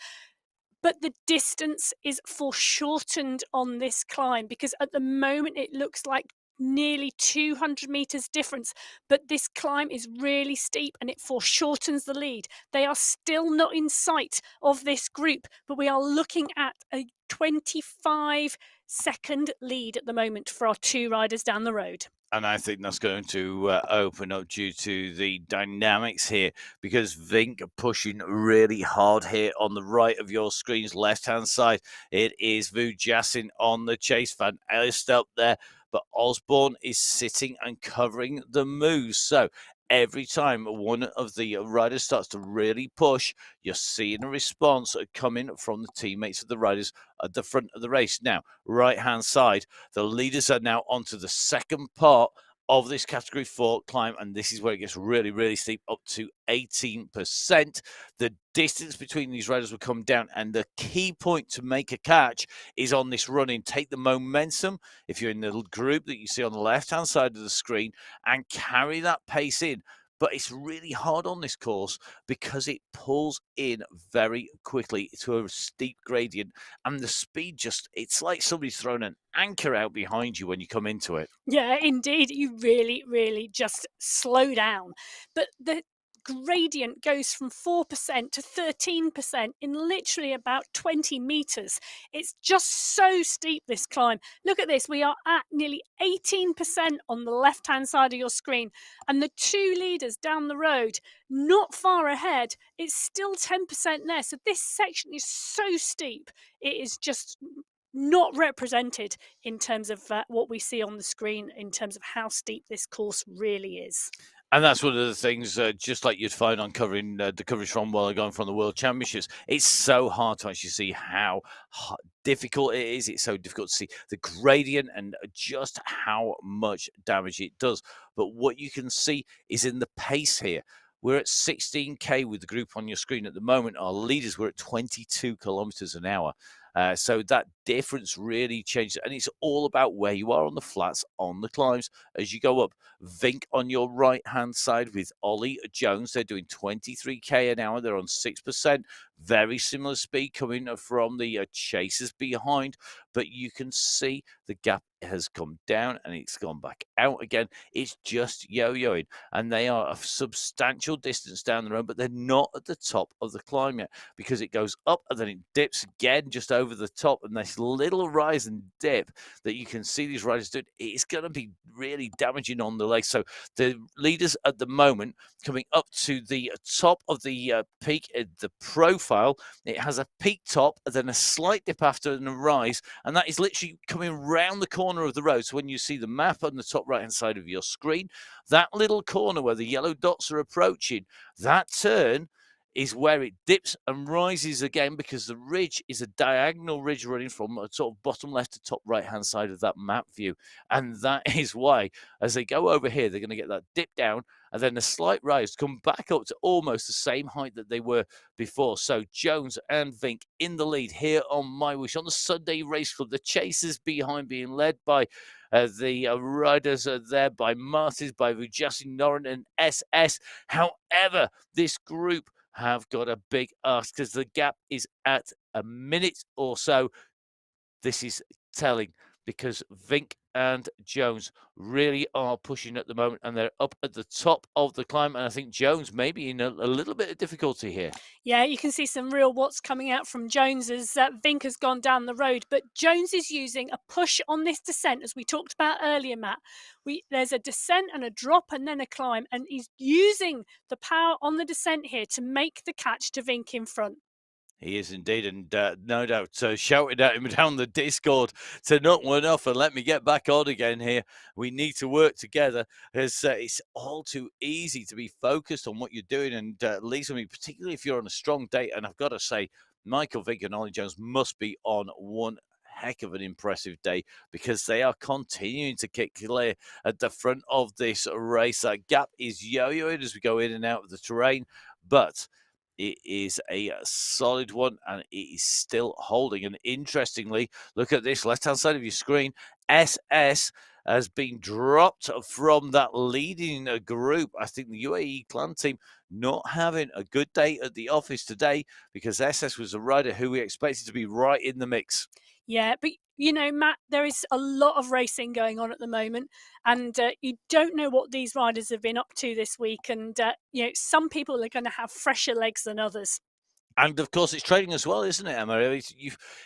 But the distance is foreshortened on this climb, because at the moment it looks like nearly 200 meters difference, but this climb is really steep and it foreshortens the lead. They are still not in sight of this group, but we are looking at a 25-second lead at the moment for our 2 riders down the road. And I think that's going to open up due to the dynamics here, because Vink pushing really hard here on the right of your screen's left-hand side. It is Vujasin on the chase. Van Elst up there, but Osborne is sitting and covering the moves. So every time one of the riders starts to really push, you're seeing a response coming from the teammates of the riders at the front of the race. Now, right-hand side, the leaders are now onto the second part of this Category 4 climb, and this is where it gets really, really steep, up to 18%. The distance between these riders will come down, and the key point to make a catch is on this run in. Take the momentum, if you're in the group that you see on the left-hand side of the screen, and carry that pace in. But it's really hard on this course because it pulls in very quickly to a steep gradient, and the speed it's like somebody's thrown an anchor out behind you when you come into it. Yeah, indeed. You really, really just slow down. But the gradient goes from 4% to 13% in literally about 20 meters. It's just so steep, this climb. Look at this. We are at nearly 18% on the left-hand side of your screen. And the 2 leaders down the road, not far ahead, it's still 10% there. So this section is so steep. It is just not represented in terms of what we see on the screen in terms of how steep this course really is. And that's one of the things, just like you'd find on covering the coverage from going from the World Championships. It's so hard to actually see how difficult it is. It's so difficult to see the gradient and just how much damage it does. But what you can see is in the pace here. We're at 16K with the group on your screen at the moment. Our leaders were at 22 kilometers an hour. So that difference really changes. And it's all about where you are on the flats, on the climbs as you go up. Vink on your right-hand side with Ollie Jones. They're doing 23K an hour. They're on 6%. Very similar speed coming from the chasers behind. But you can see the gap has come down and it's gone back out again. It's just yo-yoing. And they are a substantial distance down the road, but they're not at the top of the climb yet, because it goes up and then it dips again just over the top. And this little rise and dip that you can see these riders doing, it's going to be really damaging on the legs. So the leaders at the moment coming up to the top of the peak, the profile, it has a peak top and then a slight dip after and a rise. And that is literally coming round the corner of the road. So when you see the map on the top right-hand side of your screen, that little corner where the yellow dots are approaching, that turn is where it dips and rises again, because the ridge is a diagonal ridge running from a sort of bottom left to top right hand side of that map view. And that is why, as they go over here, they're going to get that dip down and then a slight rise, come back up to almost the same height that they were before. So Jones and Vink in the lead here on MyWhoosh on the Sunday Race Club. The chasers behind, being led by the riders are there by Martins, by Vujasi, Noren, and SS. However, this group have got a big ask because the gap is at a minute or so. This is telling, because Vink and Jones really are pushing at the moment, and they're up at the top of the climb. And I think Jones may be in a little bit of difficulty here. Yeah, you can see some real watts coming out from Jones as Vink has gone down the road. But Jones is using a push on this descent, as we talked about earlier, Matt. There's a descent and a drop and then a climb, and he's using the power on the descent here to make the catch to Vink in front. He is indeed, and no doubt shouted at him down the Discord to knock one off and let me get back on again here. We need to work together, as it's all too easy to be focused on what you're doing, and Lisa, particularly if you're on a strong day. And I've got to say, Michael Vink and Ollie Jones must be on one heck of an impressive day, because they are continuing to kick clear at the front of this race. That gap is yo-yoing as we go in and out of the terrain, but it is a solid one, and it is still holding. And interestingly, look at this left-hand side of your screen. SS has been dropped from that leading group. I think the UAE clan team not having a good day at the office today, because SS was a rider who we expected to be right in the mix. Yeah, but you know, Matt, there is a lot of racing going on at the moment, and you don't know what these riders have been up to this week. And you know, some people are going to have fresher legs than others. And of course, it's training as well, isn't it, Emma?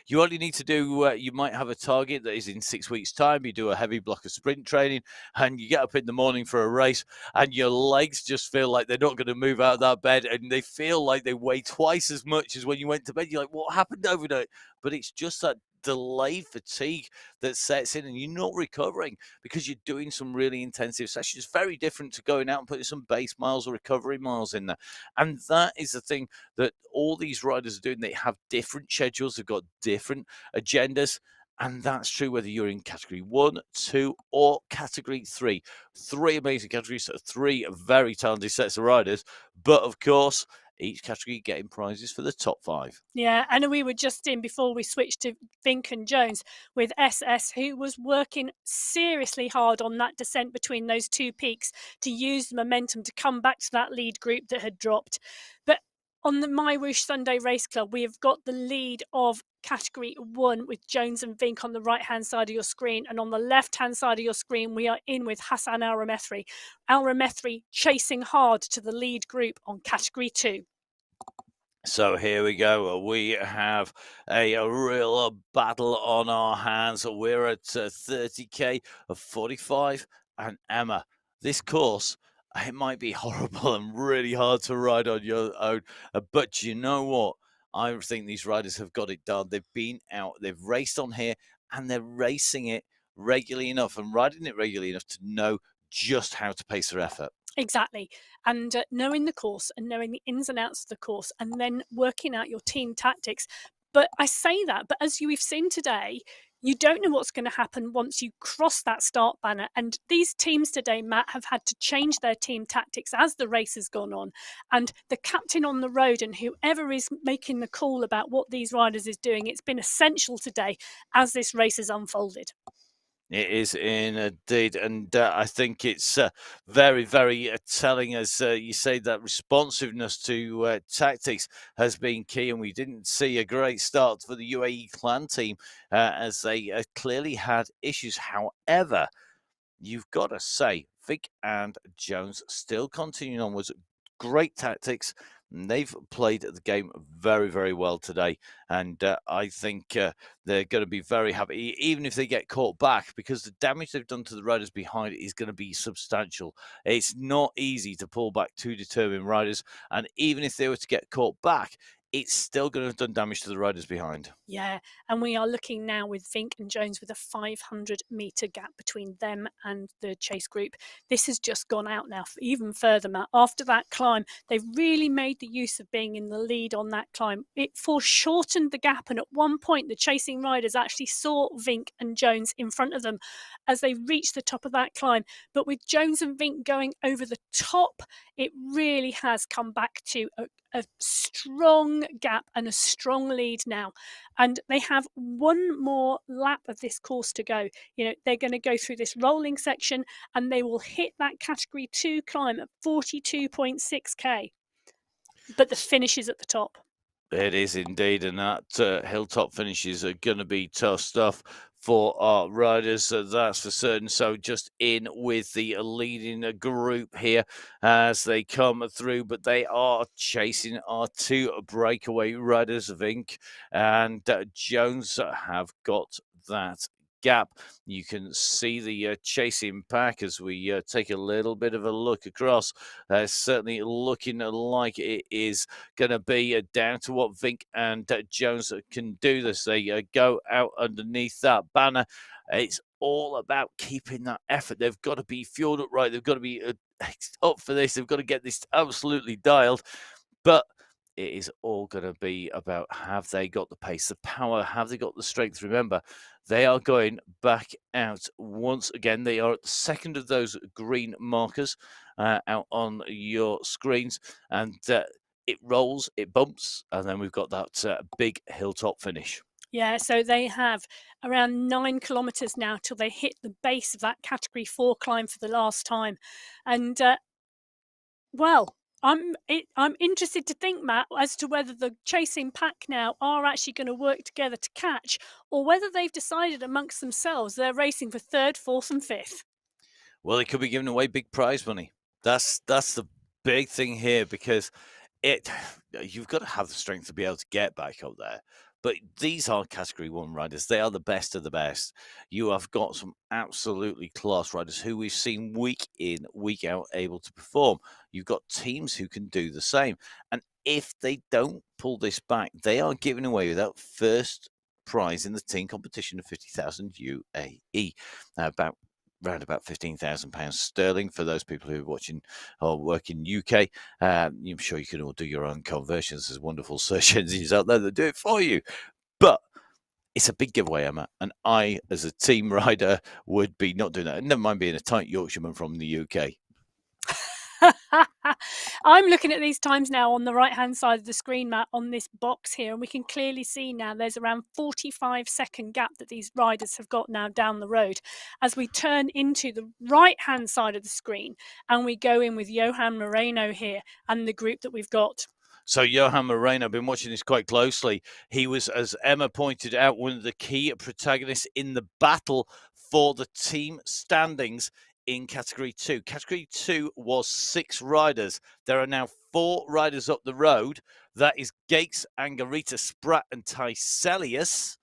You only need to do. You might have a target that is in 6 weeks' time. You do a heavy block of sprint training, and you get up in the morning for a race, and your legs just feel like they're not going to move out of that bed, and they feel like they weigh twice as much as when you went to bed. You're like, what happened overnight? But it's just that delayed fatigue that sets in, and you're not recovering because you're doing some really intensive sessions. Very different to going out and putting some base miles or recovery miles in there. And that is the thing that all these riders are doing. They have different schedules, they've got different agendas. And that's true whether you're in category 1, 2, or category 3. 3 amazing categories, 3 very talented sets of riders. But of course, each category getting prizes for the top 5. Yeah, and we were just in before we switched to Vink and Jones with SS, who was working seriously hard on that descent between those two peaks to use the momentum to come back to that lead group that had dropped. But on the MyWhoosh Sunday Race Club, we have got the lead of category 1 with Jones and Vink on the right-hand side of your screen. And on the left-hand side of your screen, we are in with Hassan Al-Ramethri. Al-Ramethri chasing hard to the lead group on category 2. So here we go. We have a real battle on our hands. We're at 30k of 45. And Emma, this course, it might be horrible and really hard to ride on your own. But you know what? I think these riders have got it done. They've been out, they've raced on here, and they're racing it regularly enough and riding it regularly enough to know just how to pace their effort. Exactly. And knowing the course and knowing the ins and outs of the course, and then working out your team tactics. But I say that, but as we've seen today, you don't know what's going to happen once you cross that start banner. And these teams today, Matt, have had to change their team tactics as the race has gone on. And the captain on the road and whoever is making the call about what these riders is doing, it's been essential today as this race has unfolded. It is indeed, and I think it's very, very telling, as you say, that responsiveness to tactics has been key, and we didn't see a great start for the UAE clan team as they clearly had issues. However, you've got to say, Vic and Jones still continuing onwards. Great tactics. They've played the game very, very well today. And I think they're going to be very happy, even if they get caught back, because the damage they've done to the riders behind is going to be substantial. It's not easy to pull back two determined riders. And even if they were to get caught back, it's still going to have done damage to the riders behind. Yeah, and we are looking now with Vink and Jones with a 500-meter gap between them and the chase group. This has just gone out now even further, Matt. After that climb, they've really made the use of being in the lead on that climb. It foreshortened the gap, and at one point, the chasing riders actually saw Vink and Jones in front of them as they reached the top of that climb. But with Jones and Vink going over the top, it really has come back to a strong gap and a strong lead now. And they have one more lap of this course to go. They're going to go through this rolling section and they will hit that category 2 climb at 42.6k. But the finish is at the top. It is indeed, and that hilltop finishes are going to be tough stuff for our riders, that's for certain. So just in with the leading group here as they come through, but they are chasing our 2 breakaway riders, Vink and Jones, have got that gap. You can see the chasing pack as we take a little bit of a look across. Certainly looking like it is going to be down to what Vink and Jones can do. This they go out underneath that banner. It's all about keeping that effort. They've got to be fueled up right. They've got to be up for this. They've got to get this absolutely dialed. But it is all going to be about, have they got the pace, the power, have they got the strength? Remember, they are going back out once again. They are at the second of those green markers out on your screens, and it rolls, it bumps, and then we've got that big hilltop finish. Yeah, so they have around 9 kilometres now till they hit the base of that category 4 climb for the last time. And, well, I'm interested to think, Matt, as to whether the chasing pack now are actually going to work together to catch, or whether they've decided amongst themselves they're racing for 3rd, 4th and 5th. Well, they could be giving away big prize money. That's the big thing here, because you've got to have the strength to be able to get back up there. But these are category 1 riders. They are the best of the best. You have got some absolutely class riders who we've seen week in, week out able to perform. You've got teams who can do the same. And if they don't pull this back, they are giving away that first prize in the team competition of 50,000 UAE. Around about £15,000 sterling for those people who are watching or work in UK. I'm sure you can all do your own conversions. There's wonderful search engines out there that do it for you. But it's a big giveaway, Emma. And I, as a team rider, would be not doing that. Never mind being a tight Yorkshireman from the UK. I'm looking at these times now on the right-hand side of the screen, Matt, on this box here, and we can clearly see now there's around 45-second gap that these riders have got now down the road. As we turn into the right-hand side of the screen and we go in with Johan Moreno here and the group that we've got. So Johan Moreno, I've been watching this quite closely. He was, as Emma pointed out, one of the key protagonists in the battle for the team standings in Category 2. Category 2 was 6 riders. There are now 4 riders up the road. That is Gates, Angarita, Spratt and Tyselius.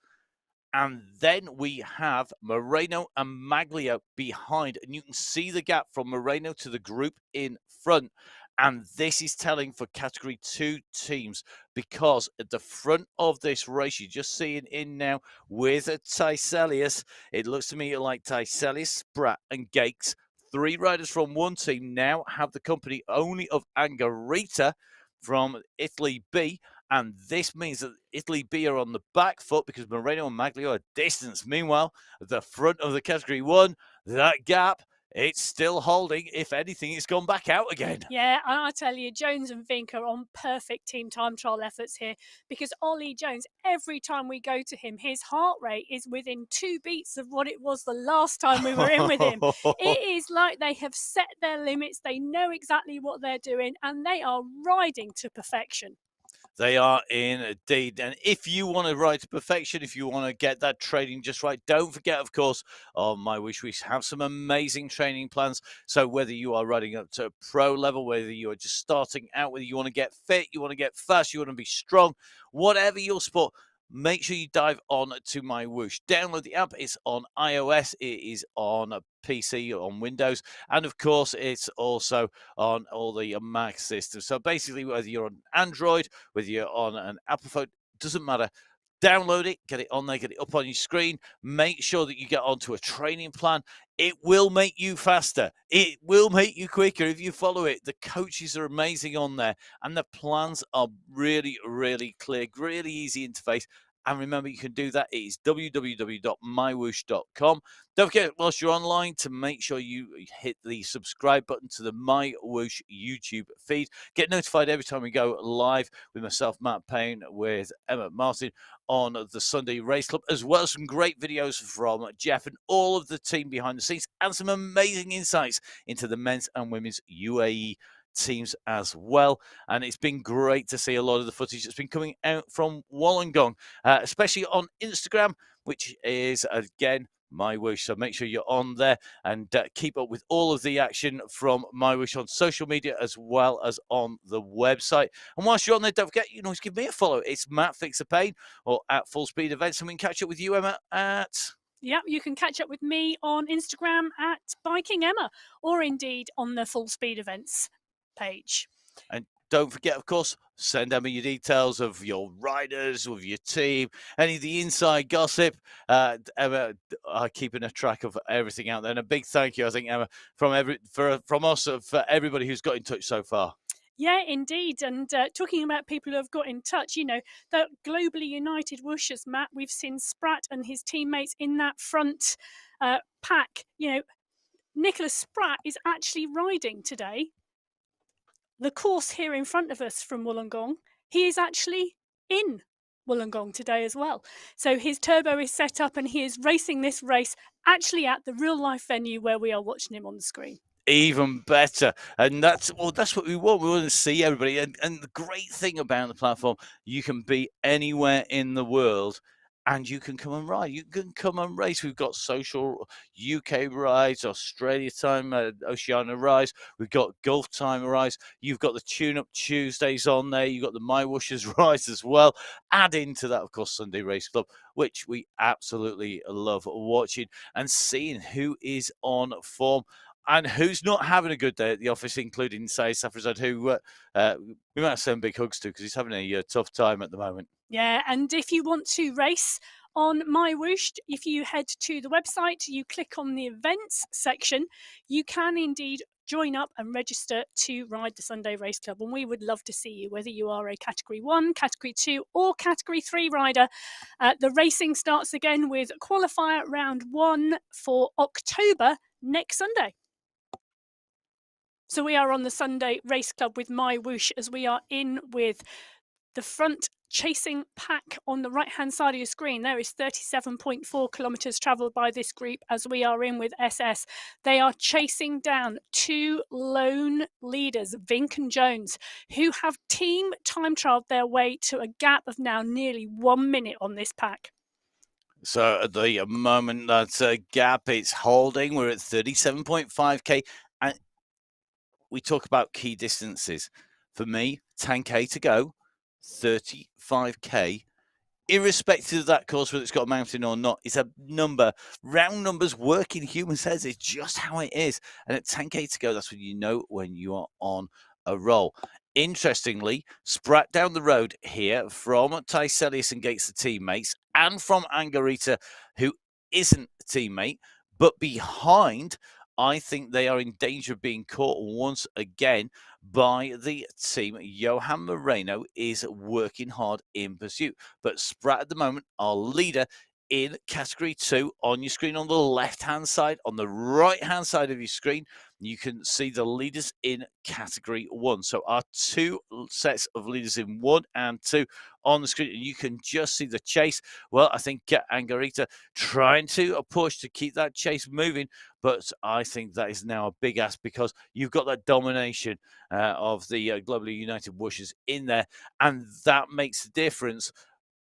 And then we have Moreno and Maglio behind. And you can see the gap from Moreno to the group in front. And this is telling for Category 2 teams, because at the front of this race, you're just seeing in now with Tyselius. It looks to me like Tyselius, Spratt and Gates. 3 riders from one team now have the company only of Angarita from Italy B. And this means that Italy B are on the back foot because Moreno and Maglio are distanced. Meanwhile, at the front of the Category 1, that gap, it's still holding. If anything, it's gone back out again. Yeah, I tell you, Jones and Vink are on perfect team time trial efforts here, because Ollie Jones, every time we go to him, his heart rate is within 2 beats of what it was the last time we were in with him. It is like they have set their limits. They know exactly what they're doing, and they are riding to perfection. They are indeed. And if you want to ride to perfection, if you want to get that training just right, don't forget, of course, on MyWhoosh, we have some amazing training plans. So whether you are riding up to pro level, whether you are just starting out, whether you want to get fit, you want to get fast, you want to be strong, whatever your sport, make sure you dive on to MyWhoosh. Download the app. It's on iOS. It is on a PC, on Windows, and of course, it's also on all the Mac systems. So basically, whether you're on Android, whether you're on an Apple phone, doesn't matter. Download it, get it on there, get it up on your screen. Make sure that you get onto a training plan. It will make you faster. It will make you quicker if you follow it. The coaches are amazing on there, and the plans are really, really clear, really easy interface. And remember, you can do that. It is www.mywhoosh.com. Don't forget, whilst you're online, to make sure you hit the subscribe button to the MyWhoosh YouTube feed. Get notified every time we go live with myself, Matt Payne, with Emma Martin on the Sunday Race Club, as well as some great videos from Jeff and all of the team behind the scenes, and some amazing insights into the men's and women's UAE teams as well. And it's been great to see a lot of the footage that's been coming out from Wollongong, especially on Instagram, which is, again, MyWhoosh. So make sure you're on there and keep up with all of the action from MyWhoosh on social media as well as on the website. And whilst you're on there, don't forget, you can always give me a follow. It's Matt Fix the Pain or at Full Speed Events. And we can catch up with you, Emma, at... Yeah, you can catch up with me on Instagram at Biking Emma, or indeed on the Full Speed Events page. And don't forget, of course, send Emma your details of your riders, of your team, any of the inside gossip. Emma are keeping a track of everything out there. And a big thank you, I think, Emma, from us, for everybody who's got in touch so far. Yeah, indeed. And talking about people who have got in touch, the globally united whooshers, Matt, we've seen Spratt and his teammates in that front pack. Nicholas Spratt is actually riding today the course here in front of us from Wollongong. He is actually in Wollongong today as well. So his turbo is set up and he is racing this race actually at the real life venue where we are watching him on the screen. Even better. And that's what we want. We want to see everybody. And the great thing about the platform, you can be anywhere in the world and you can come and ride. You can come and race. We've got social UK rides, Australia time, Oceania rides. We've got Gulf time rides. You've got the Tune Up Tuesdays on there. You've got the MyWhooshers rides as well. Add into that, of course, Sunday Race Club, which we absolutely love watching and seeing who is on form and who's not having a good day at the office, including, say, Safrazad, who we might send big hugs to because he's having a tough time at the moment. Yeah, and if you want to race on MyWhoosh, if you head to the website, you click on the events section, you can indeed join up and register to ride the Sunday Race Club. And we would love to see you, whether you are a Category 1, Category 2 or Category 3 rider. The racing starts again with qualifier round 1 for October next Sunday. So we are on the Sunday Race Club with MyWhoosh as we are in with the front chasing pack on the right-hand side of your screen. There is 37.4 kilometres travelled by this group as we are in with SS. They are chasing down two lone leaders, Vink and Jones, who have team time trialled their way to a gap of now nearly 1 minute on this pack. So at the moment that's a gap, it's holding. We're at 37.5k. And we talk about key distances. For me, 10k to go, 35k, irrespective of that course, whether it's got a mountain or not, is a number. Round numbers work in human heads. It's just how it is. And at 10k to go, that's when you know when you are on a roll. Interestingly, Spratt down the road here from Tyselius and Gates, the teammates, and from Angarita, who isn't a teammate, but behind, I think they are in danger of being caught once again by the team. Johan Moreno is working hard in pursuit, but Spratt at the moment, our leader in Category 2 on your screen on the left-hand side. On the right-hand side of your screen, you can see the leaders in Category 1. So our two sets of leaders in 1 and 2 on the screen, and you can just see the chase. Well, I think Angarita trying to push to keep that chase moving, but I think that is now a big ask because you've got that domination of the globally united whooshers in there, and that makes the difference.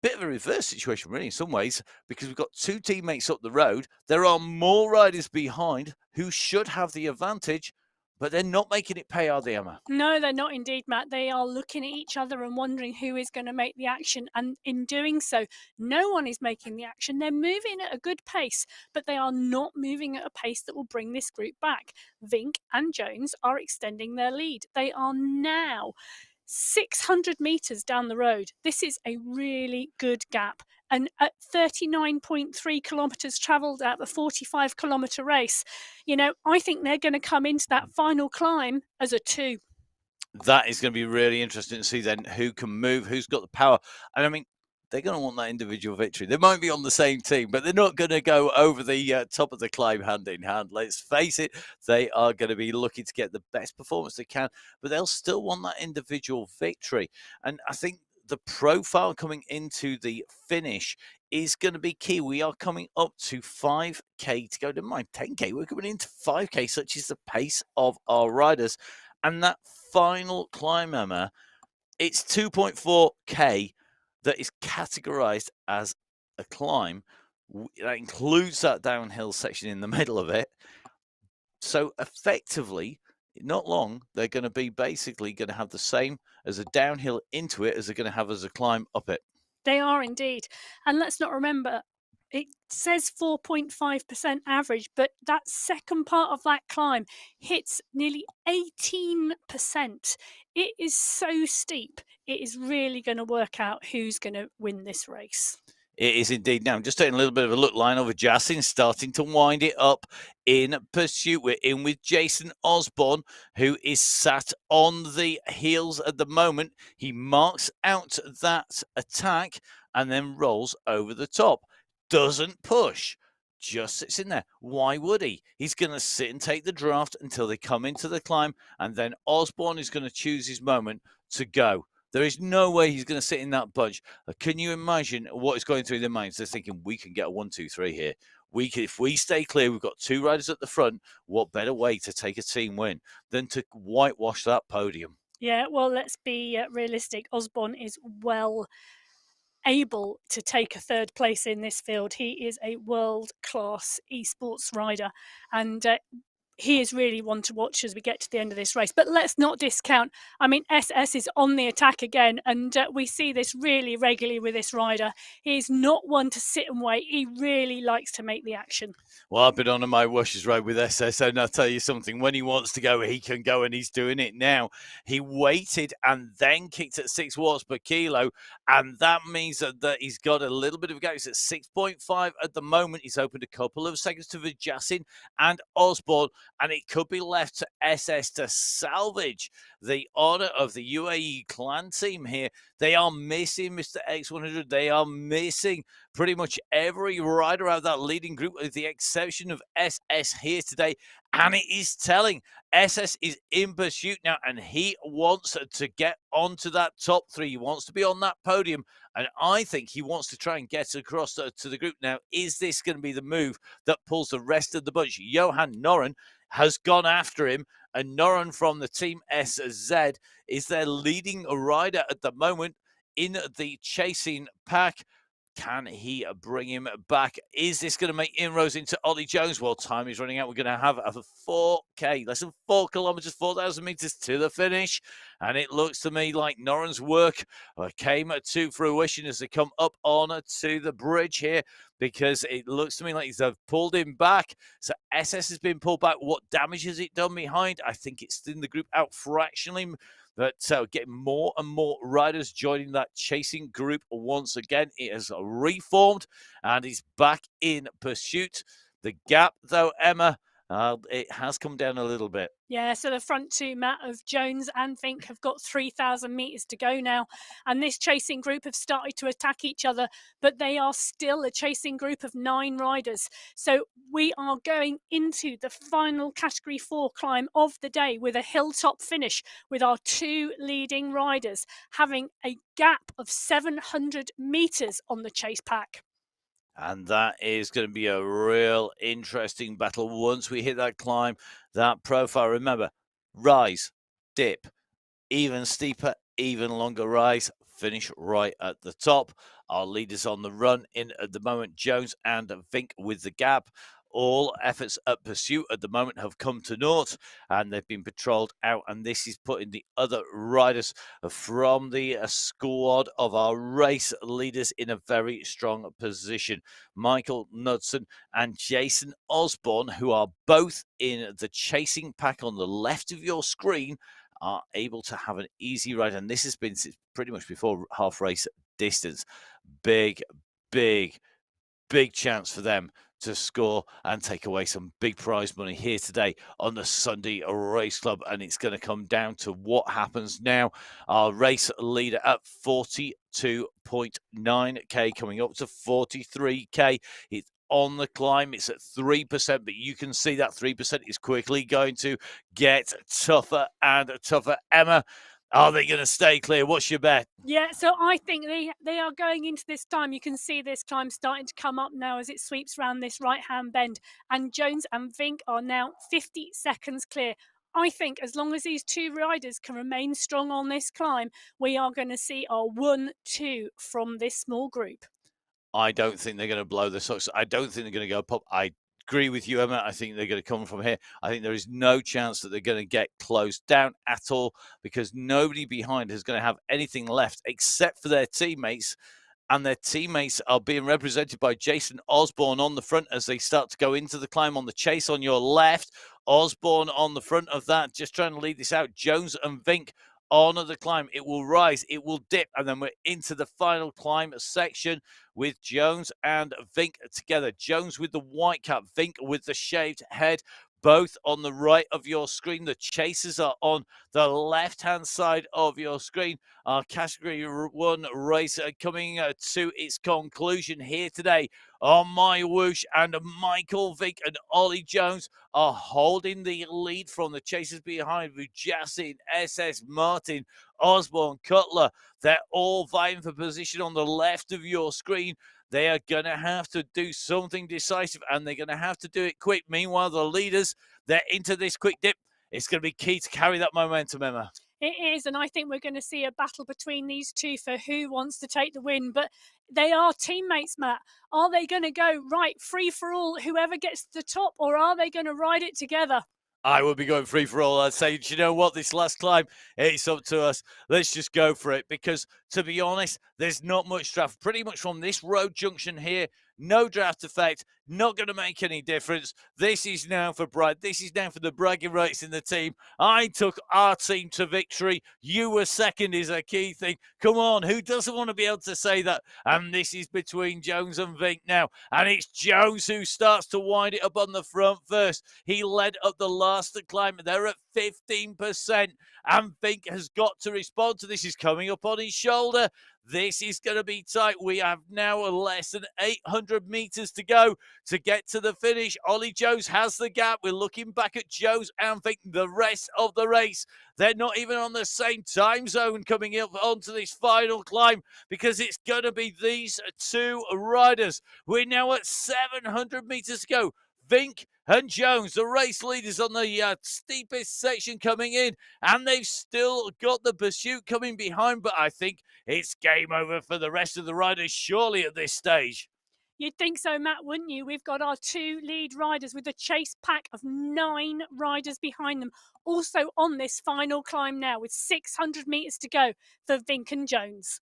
Bit of a reverse situation, really, in some ways, because we've got two teammates up the road. There are more riders behind who should have the advantage, but they're not making it pay, are they, Emma? No, they're not indeed, Matt. They are looking at each other and wondering who is going to make the action. And in doing so, no one is making the action. They're moving at a good pace, but they are not moving at a pace that will bring this group back. Vink and Jones are extending their lead. They are now 600 metres down the road. This is a really good gap. And at 39.3 kilometres travelled out of a 45 kilometre race, I think they're going to come into that final climb as a 2. That is going to be really interesting to see then who can move, who's got the power. And I mean, they're going to want that individual victory. They might be on the same team, but they're not going to go over the top of the climb hand in hand. Let's face it, they are going to be looking to get the best performance they can, but they'll still want that individual victory. And I think the profile coming into the finish is going to be key. We are coming up to 5K to go. To mind 10K, we're coming into 5K, such is the pace of our riders. And that final climb, Emma, it's 2.4K that is categorized as a climb. That includes that downhill section in the middle of it. So effectively, not long, they're going to be basically going to have the same as a downhill into it as they're going to have as a climb up it. They are indeed. And let's not remember, it says 4.5% average, but that second part of that climb hits nearly 18%. It is so steep. It is really going to work out who's going to win this race. It is indeed. Now, I'm just taking a little bit of a look line over Jasin, starting to wind it up in pursuit. We're in with Jason Osborne, who is sat on the heels at the moment. He marks out that attack and then rolls over the top. Doesn't push, just sits in there. Why would he? He's going to sit and take the draft until they come into the climb, and then Osborne is going to choose his moment to go. There is no way he's going to sit in that bunch. Can you imagine what is going through their minds? They're thinking, we can get a 1, 2, 3 here. If we stay clear, we've got 2 riders at the front. What better way to take a team win than to whitewash that podium? Yeah, well, let's be realistic. Osborne is well able to take a 3rd place in this field. He is a world-class esports rider, and he is really one to watch as we get to the end of this race. But let's not discount. I mean, SS is on the attack again, and we see this really regularly with this rider. He is not one to sit and wait. He really likes to make the action. Well, I've been on a MyWhoosh ride with SS, and I'll tell you something. When he wants to go, he can go, and he's doing it now. He waited and then kicked at 6 watts per kilo, and that means that he's got a little bit of a gap. He's at 6.5 at the moment. He's opened a couple of seconds to Vijaysin and Osborne, and it could be left to SS to salvage the honour of the UAE clan team here. They are missing Mr. X100. They are missing pretty much every rider out of that leading group, with the exception of SS here today. And it is telling. SS is in pursuit now, and he wants to get onto that top 3. He wants to be on that podium, and I think he wants to try and get across to the group. Now, is this going to be the move that pulls the rest of the bunch? Johan Noren has gone after him, and Noren from the Team SZ is their leading rider at the moment in the chasing pack. Can he bring him back? Is this going to make inroads into Ollie Jones? Well, time is running out. We're going to have a 4K, less than 4 kilometers, 4,000 meters to the finish. And it looks to me like Noren's work came to fruition as they come up on to the bridge here, because it looks to me like they've pulled him back. So SS has been pulled back. What damage has it done behind? I think it's thinned the group out fractionally. But getting more and more riders joining that chasing group once again. It has reformed and is back in pursuit. The gap, though, Emma, it has come down a little bit. Yeah, so the front 2, Matt, of Jones and Vink have got 3,000 metres to go now. And this chasing group have started to attack each other, but they are still a chasing group of 9 riders. So we are going into the final Category 4 climb of the day with a hilltop finish, with our 2 leading riders having a gap of 700 metres on the chase pack. And that is going to be a real interesting battle once we hit that climb, that profile. Remember, rise, dip, even steeper, even longer rise, finish right at the top. Our leaders on the run in at the moment, Jones and Vink with the gap. All efforts at pursuit at the moment have come to naught, and they've been patrolled out, and this is putting the other riders from the squad of our race leaders in a very strong position. Michael Knudsen and Jason Osborne, who are both in the chasing pack on the left of your screen, are able to have an easy ride, and this has been pretty much before half race distance. Big chance for them to score and take away some big prize money here today on the Sunday Race Club. And it's going to come down to what happens now. Our race leader at 42.9k, coming up to 43k. It's on the climb. It's at 3%, but you can see that 3% is quickly going to get tougher and tougher. Emma, are they going to stay clear? What's your bet? Yeah, so I think they are going into this climb. You can see this climb starting to come up now as it sweeps around this right-hand bend. And Jones and Vink are now 50 seconds clear. I think as long as these two riders can remain strong on this climb, we are going to see our 1-2 from this small group. I don't think they're going to blow the socks. I don't think they're going to go pop. I agree with you, Emma. I think they're going to come from here. I think there is no chance that they're going to get closed down at all, because nobody behind is going to have anything left except for their teammates. And their teammates are being represented by Jason Osborne on the front as they start to go into the climb on the chase on your left. Osborne on the front of that, just trying to lead this out. Jones and Vink on the climb. It will rise, it will dip, and then we're into the final climb section with Jones and Vink together. Jones with the white cap, Vink with the shaved head, both on the right of your screen. The chasers are on the left-hand side of your screen. Our Category 1 race coming to its conclusion here today on MyWhoosh, and Michael Vink and Ollie Jones are holding the lead from the chasers behind with Jasin, SS, Martin, Osborne, Cutler. They're all vying for position on the left of your screen. They are going to have to do something decisive, and they're going to have to do it quick. Meanwhile, the leaders, they're into this quick dip. It's going to be key to carry that momentum, Emma. It is, and I think we're going to see a battle between these two for who wants to take the win. But they are teammates, Matt. Are they going to go, right, free for all, whoever gets to the top, or are they going to ride it together? I would be going free for all. I'd say, do you know what? This last climb, it's up to us. Let's just go for it, because, to be honest, there's not much draft. Pretty much from this road junction here, no draft effect, not going to make any difference. This is now for Brad. This is now for the bragging rights in the team. I took our team to victory. You were second is a key thing. Come on, who doesn't want to be able to say that? And this is between Jones and Vink now. And it's Jones who starts to wind it up on the front first. He led up the last climb. They're at 15%. And Vink has got to respond to this. He's coming up on his shoulder. This is going to be tight. We have now less than 800 meters to go to get to the finish. Ollie Jones has the gap. We're looking back at Jones and Vink. The rest of the race, they're not even on the same time zone coming up onto this final climb, because it's going to be these two riders. We're now at 700 meters to go. Vink and Jones, the race leaders on the steepest section coming in, and they've still got the pursuit coming behind, but I think it's game over for the rest of the riders, surely, at this stage. You'd think so, Matt, wouldn't you? We've got our two lead riders with a chase pack of 9 riders behind them, also on this final climb now with 600 meters to go for Vink and Jones.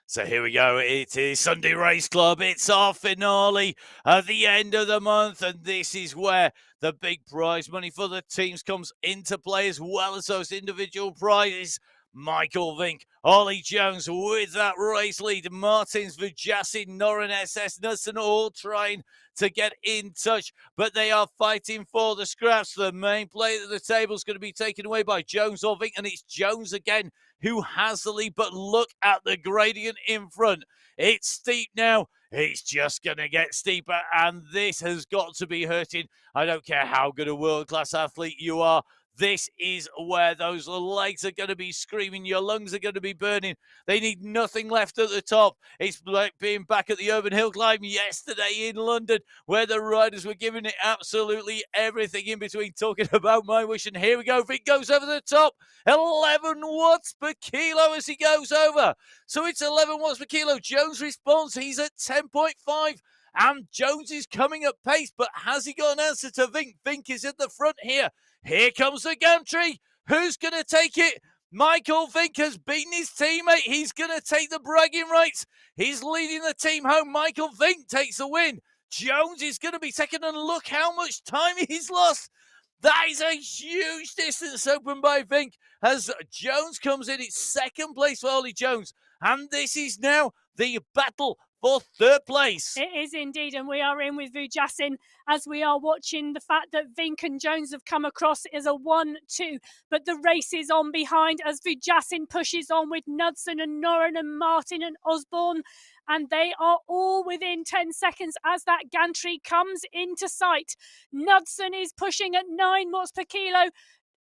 So here we go. It is Sunday Race Club. It's our finale at the end of the month, and this is where the big prize money for the teams comes into play, as well as those individual prizes. Michael Vink, Ollie Jones with that race lead. Martins, Vujasi, Norin, SS, Knudsen all trying to get in touch, but they are fighting for the scraps. The main play at the table is going to be taken away by Jones or Vink, and it's Jones again who has the lead, but look at the gradient in front. It's steep now. It's just going to get steeper, and this has got to be hurting. I don't care how good a world-class athlete you are. This is where those legs are going to be screaming. Your lungs are going to be burning. They need nothing left at the top. It's like being back at the Urban Hill Climb yesterday in London, where the riders were giving it absolutely everything in between, talking about MyWhoosh. And here we go. Vink goes over the top. 11 watts per kilo as he goes over. So it's 11 watts per kilo. Jones responds. He's at 10.5. And Jones is coming at pace, but has he got an answer to Vink? Vink is at the front here. Here comes the gantry. Who's going to take it? Michael Vink has beaten his teammate. He's going to take the bragging rights. He's leading the team home. Michael Vink takes the win. Jones is going to be second, and look how much time he's lost. That is a huge distance opened by Vink as Jones comes in. It's second place for Ollie Jones. And this is now the battle for third place. It is indeed, and we are in with Vujasin as we are watching the fact that Vink and Jones have come across as a 1-2, but the race is on behind as Vujasin pushes on with Knudsen and Noren and Martin and Osborne, and they are all within 10 seconds as that gantry comes into sight. Knudsen is pushing at 9 watts per kilo,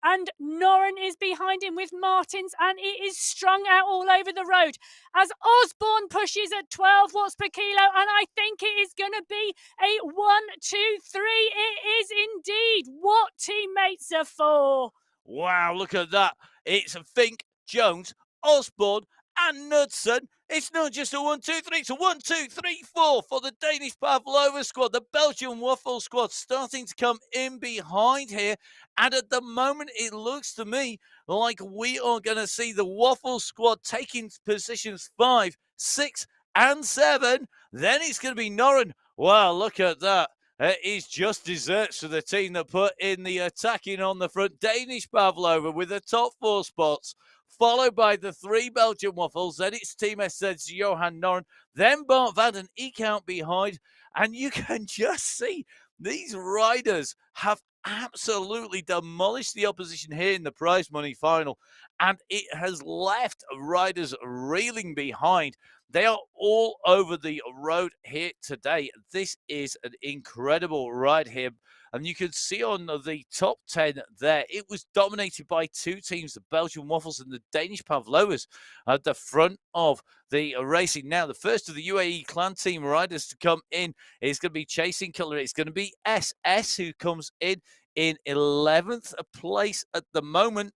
and Noren is behind him with Martins, and it is strung out all over the road as Osborne pushes at 12 watts per kilo, and I think it is going to be a 1, 2, 3. It is indeed. What teammates are for? Wow, look at that. It's Vink, Jones, Osborne, and Knudsen. It's not just a 1, 2, 3. It's a 1, 2, 3, 4 for the Danish Pavlova squad. The Belgian Waffle squad starting to come in behind here. And at the moment, it looks to me like we are going to see the Waffle squad taking positions 5, 6, and 7. Then it's going to be Noren. Wow, look at that. It is just desserts for the team that put in the attacking on the front. Danish Pavlova with the top 4 spots, followed by the 3 Belgian Waffles. Then it's Team SZ's Johan Noren. Then Bart Van den Eek out behind. And you can just see these riders have absolutely demolished the opposition here in the prize money final. And it has left riders reeling behind. They are all over the road here today. This is an incredible ride here. And you can see on the top 10 there, it was dominated by 2 teams, the Belgian Waffles and the Danish Pavlovas at the front of the racing. Now, the first of the UAE clan team riders to come in is going to be chasing color. It's going to be SS who comes in 11th place at the moment.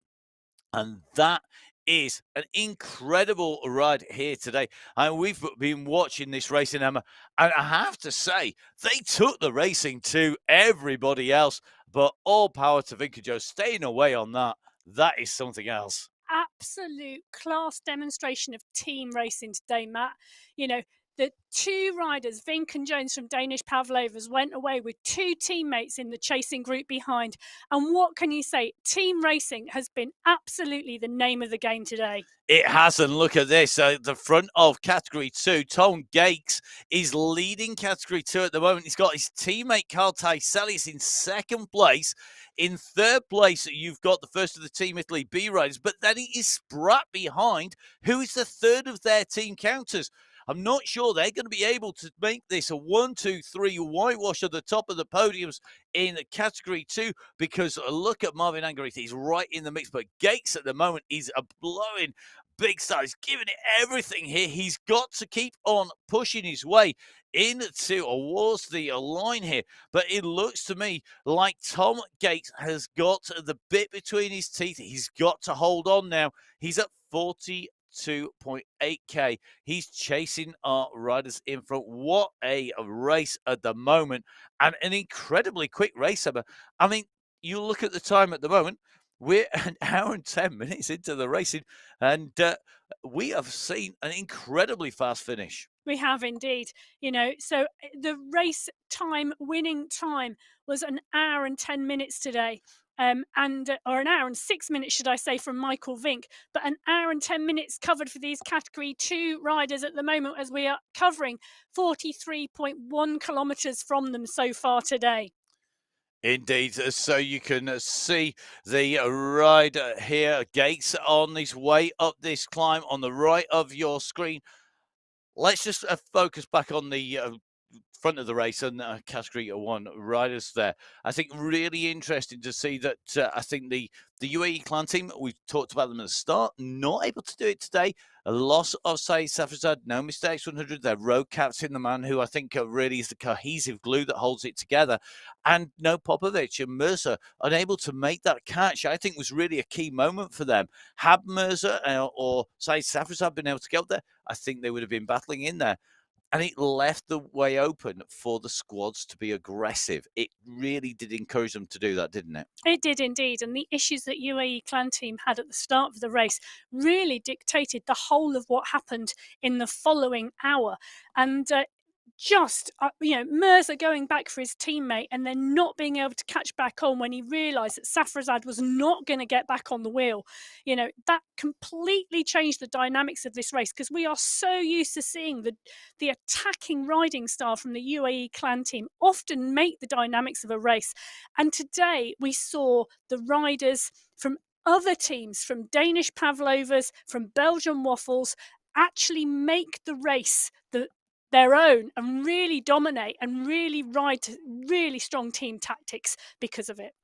And that is an incredible ride here today. And we've been watching this racing, Emma, and I have to say, they took the racing to everybody else, but all power to Vink and Joe staying away on that. That is something else. Absolute class demonstration of team racing today, Matt. You know, the 2 riders, Vink and Jones from Danish Pavlovas, went away with 2 teammates in the chasing group behind. And what can you say? Team racing has been absolutely the name of the game today. It hasn't. Look at this. The front of Category 2, Tom Gates is leading Category 2 at the moment. He's got his teammate Carl Taiselis in second place. In third place, you've got the first of the Team Italy B riders, but then he is Sprat behind, who is the third of their team counters. I'm not sure they're going to be able to make this a 1, 2, 3 whitewash at the top of the podiums in Category 2 because look at Marvin Angarita. He's right in the mix, but Gates at the moment is a blowing big star. He's giving it everything here. He's got to keep on pushing his way into towards the line here. But it looks to me like Tom Gates has got the bit between his teeth. He's got to hold on now. He's at 42.8k. He's chasing our riders in front. What a race at the moment, and an incredibly quick race. I mean, you look at the time at the moment, we're an hour and 10 minutes into the racing, and we have seen an incredibly fast finish. We have indeed. You know, so the race time, winning time was an hour and 10 minutes today. Or an hour and 6 minutes, should I say, from Michael Vink, but an hour and 10 minutes covered for these Category 2 riders at the moment as we are covering 43.1 kilometres from them so far today. Indeed, so you can see the rider here, Gates, on his way up this climb on the right of your screen. Let's just focus back on the front of the race and Category 1 riders there. I think really interesting to see that I think the UAE clan team, we've talked about them at the start, not able to do it today. A loss of Saeed Safrazad, no mistakes 100, their road captain, the man who I think really is the cohesive glue that holds it together. And no Popovic and Mercer unable to make that catch, I think was really a key moment for them. Had Mercer or Saeed Safrazad been able to get up there, I think they would have been battling in there. And it left the way open for the squads to be aggressive. It really did encourage them to do that, didn't it? It did indeed, and the issues that UAE Clan Team had at the start of the race really dictated the whole of what happened in the following hour. And Mirza going back for his teammate and then not being able to catch back on when he realised that Safrazad was not going to get back on the wheel. That completely changed the dynamics of this race, because we are so used to seeing the attacking riding style from the UAE Clan Team often make the dynamics of a race. And today we saw the riders from other teams, from Danish Pavlovas, from Belgian Waffles, actually make the race their own and really dominate and really ride to really strong team tactics because of it.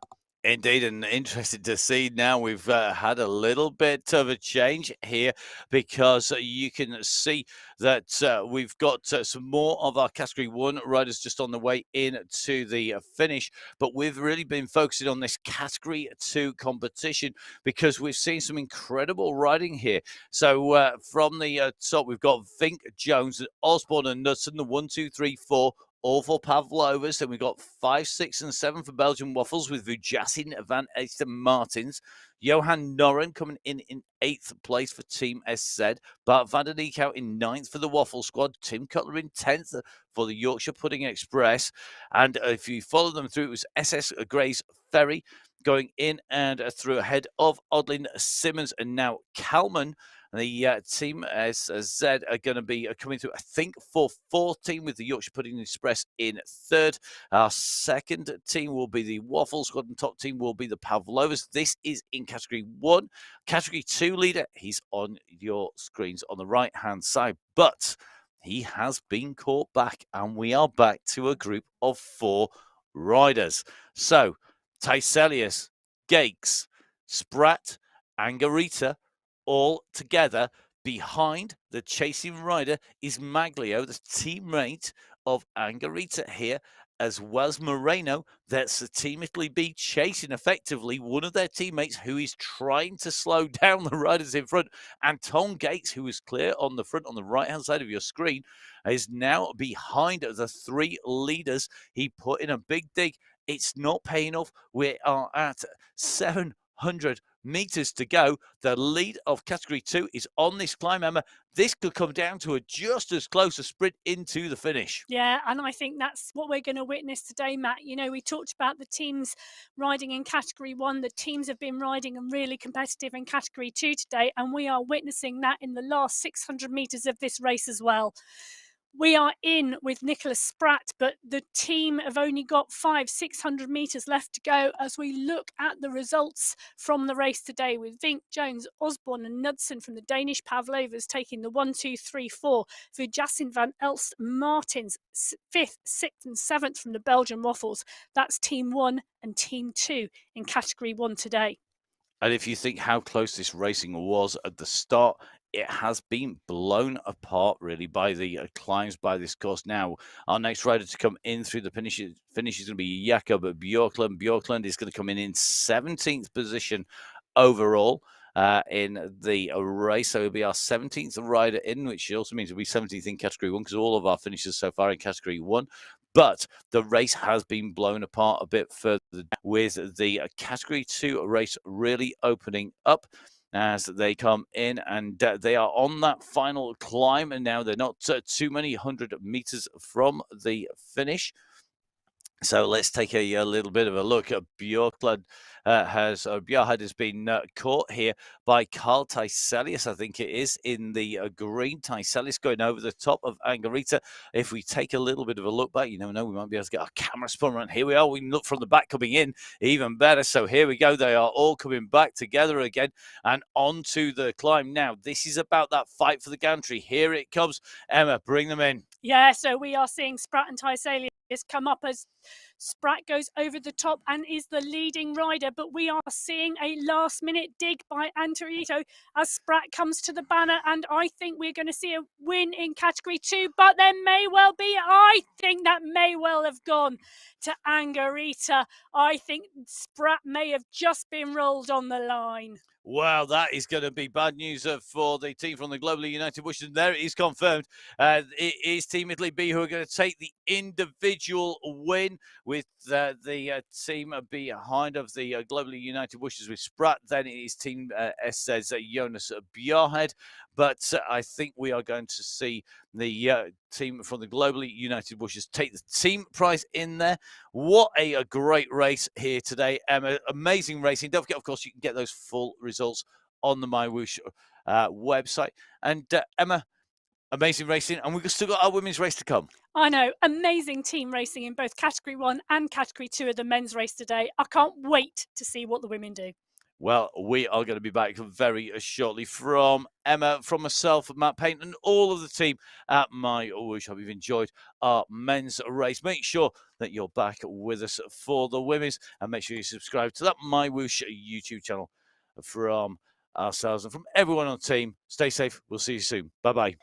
Indeed, and interested to see now we've had a little bit of a change here, because you can see that we've got some more of our Category 1 riders just on the way in to the finish, but we've really been focusing on this Category 2 competition because we've seen some incredible riding here. So from the top, we've got Vink, Jones, Osborne and Knudsen, the 1, 2, 3, 4, all for Pavlovas. Then we've got 5, 6, and 7 for Belgian Waffles with Vujasin, Van Esten, Martins. Johan Noren coming in 8th place for Team SZ. Bart van der Niek out in 9th for the Waffle Squad. Tim Cutler in 10th for the Yorkshire Pudding Express. And if you follow them through, it was SS Gray's Ferry going in and through ahead of Odlin, Simmons, and now Kalman. The team SZ are going to be coming through, I think, for 14 with the Yorkshire Pudding Express in 3rd. Our second team will be the Waffle Squad, and top team will be the Pavlovas. This is in Category 1. Category 2 leader, he's on your screens on the right-hand side, but he has been caught back, and we are back to a group of 4 riders. So, Tyselius, Gakes, Spratt, Angarita, all together. Behind the chasing rider is Maglio, the teammate of Angarita here, as well as Moreno. That's the Team Italy B chasing effectively one of their teammates who is trying to slow down the riders in front. And Tom Gates, who is clear on the front on the right-hand side of your screen, is now behind the 3 leaders. He put in a big dig. It's not paying off. We are at 700 meters to go. The lead of Category 2 is on this climb, Emma. This could come down to a just as close a sprint into the finish. Yeah, and I think that's what we're going to witness today, Matt. We talked about the teams riding in Category 1. The teams have been riding and really competitive in Category 2 today, and we are witnessing that in the last 600 meters of this race as well. We are in with Nicholas Spratt, but the team have only got 600 meters left to go as we look at the results from the race today, with Vink, Jones, Osborne and Knudsen from the Danish Pavlovas taking the 1, 2, 3, 4. Vujasin, Van Elst, Martins 5th, 6th and 7th from the Belgian Waffles. That's Team 1 and Team 2 in Category 1 today. And if you think how close this racing was at the start, it has been blown apart really by the climbs by this course. Now, our next rider to come in through the finish is going to be Jakob Bjorklund. Bjorklund is going to come in 17th position overall in the race. So he'll be our 17th rider in, which also means he'll be 17th in Category 1 because all of our finishes so far in Category 1. But the race has been blown apart a bit further with the Category 2 race really opening up as they come in, and they are on that final climb, and now they're not too many 100 meters from the finish. So let's take a little bit of a look at Bjorklund. Bjarhad has been caught here by Carl Tyselius, I think it is, in the green. Tyselius going over the top of Angarita. If we take a little bit of a look back, you never know, we might be able to get our camera spun around. Here we are. We can look from the back coming in, even better. So here we go. They are all coming back together again and onto the climb. Now, this is about that fight for the gantry. Here it comes. Emma, bring them in. Yeah, so we are seeing Spratt and Tyselius come up as Spratt goes over the top and is the leading rider, but we are seeing a last-minute dig by Antorito as Spratt comes to the banner, and I think we're going to see a win in Category 2, but there may well be. I think that may well have gone to Angarita. I think Spratt may have just been rolled on the line. Well, that is going to be bad news for the team from the Globally United Whoosh. And there it is confirmed. It is Team Italy B who are going to take the individual win, with the team behind of the Globally United Whooshes with Spratt. Then it is Team SZ's Jonas Bjarhed. But I think we are going to see the team from the Globally United Whooshes take the team prize in there. What a great race here today, Emma. Amazing racing. Don't forget, of course, you can get those full results on the MyWhoosh website. And Emma, amazing racing. And we've still got our women's race to come. I know, amazing team racing in both Category 1 and Category 2 of the men's race today. I can't wait to see what the women do. Well, we are going to be back very shortly. From Emma, from myself, Matt Payne, and all of the team at MyWhoosh. Hope you've enjoyed our men's race. Make sure that you're back with us for the women's, and make sure you subscribe to that MyWhoosh YouTube channel. From ourselves and from everyone on the team, stay safe. We'll see you soon. Bye-bye.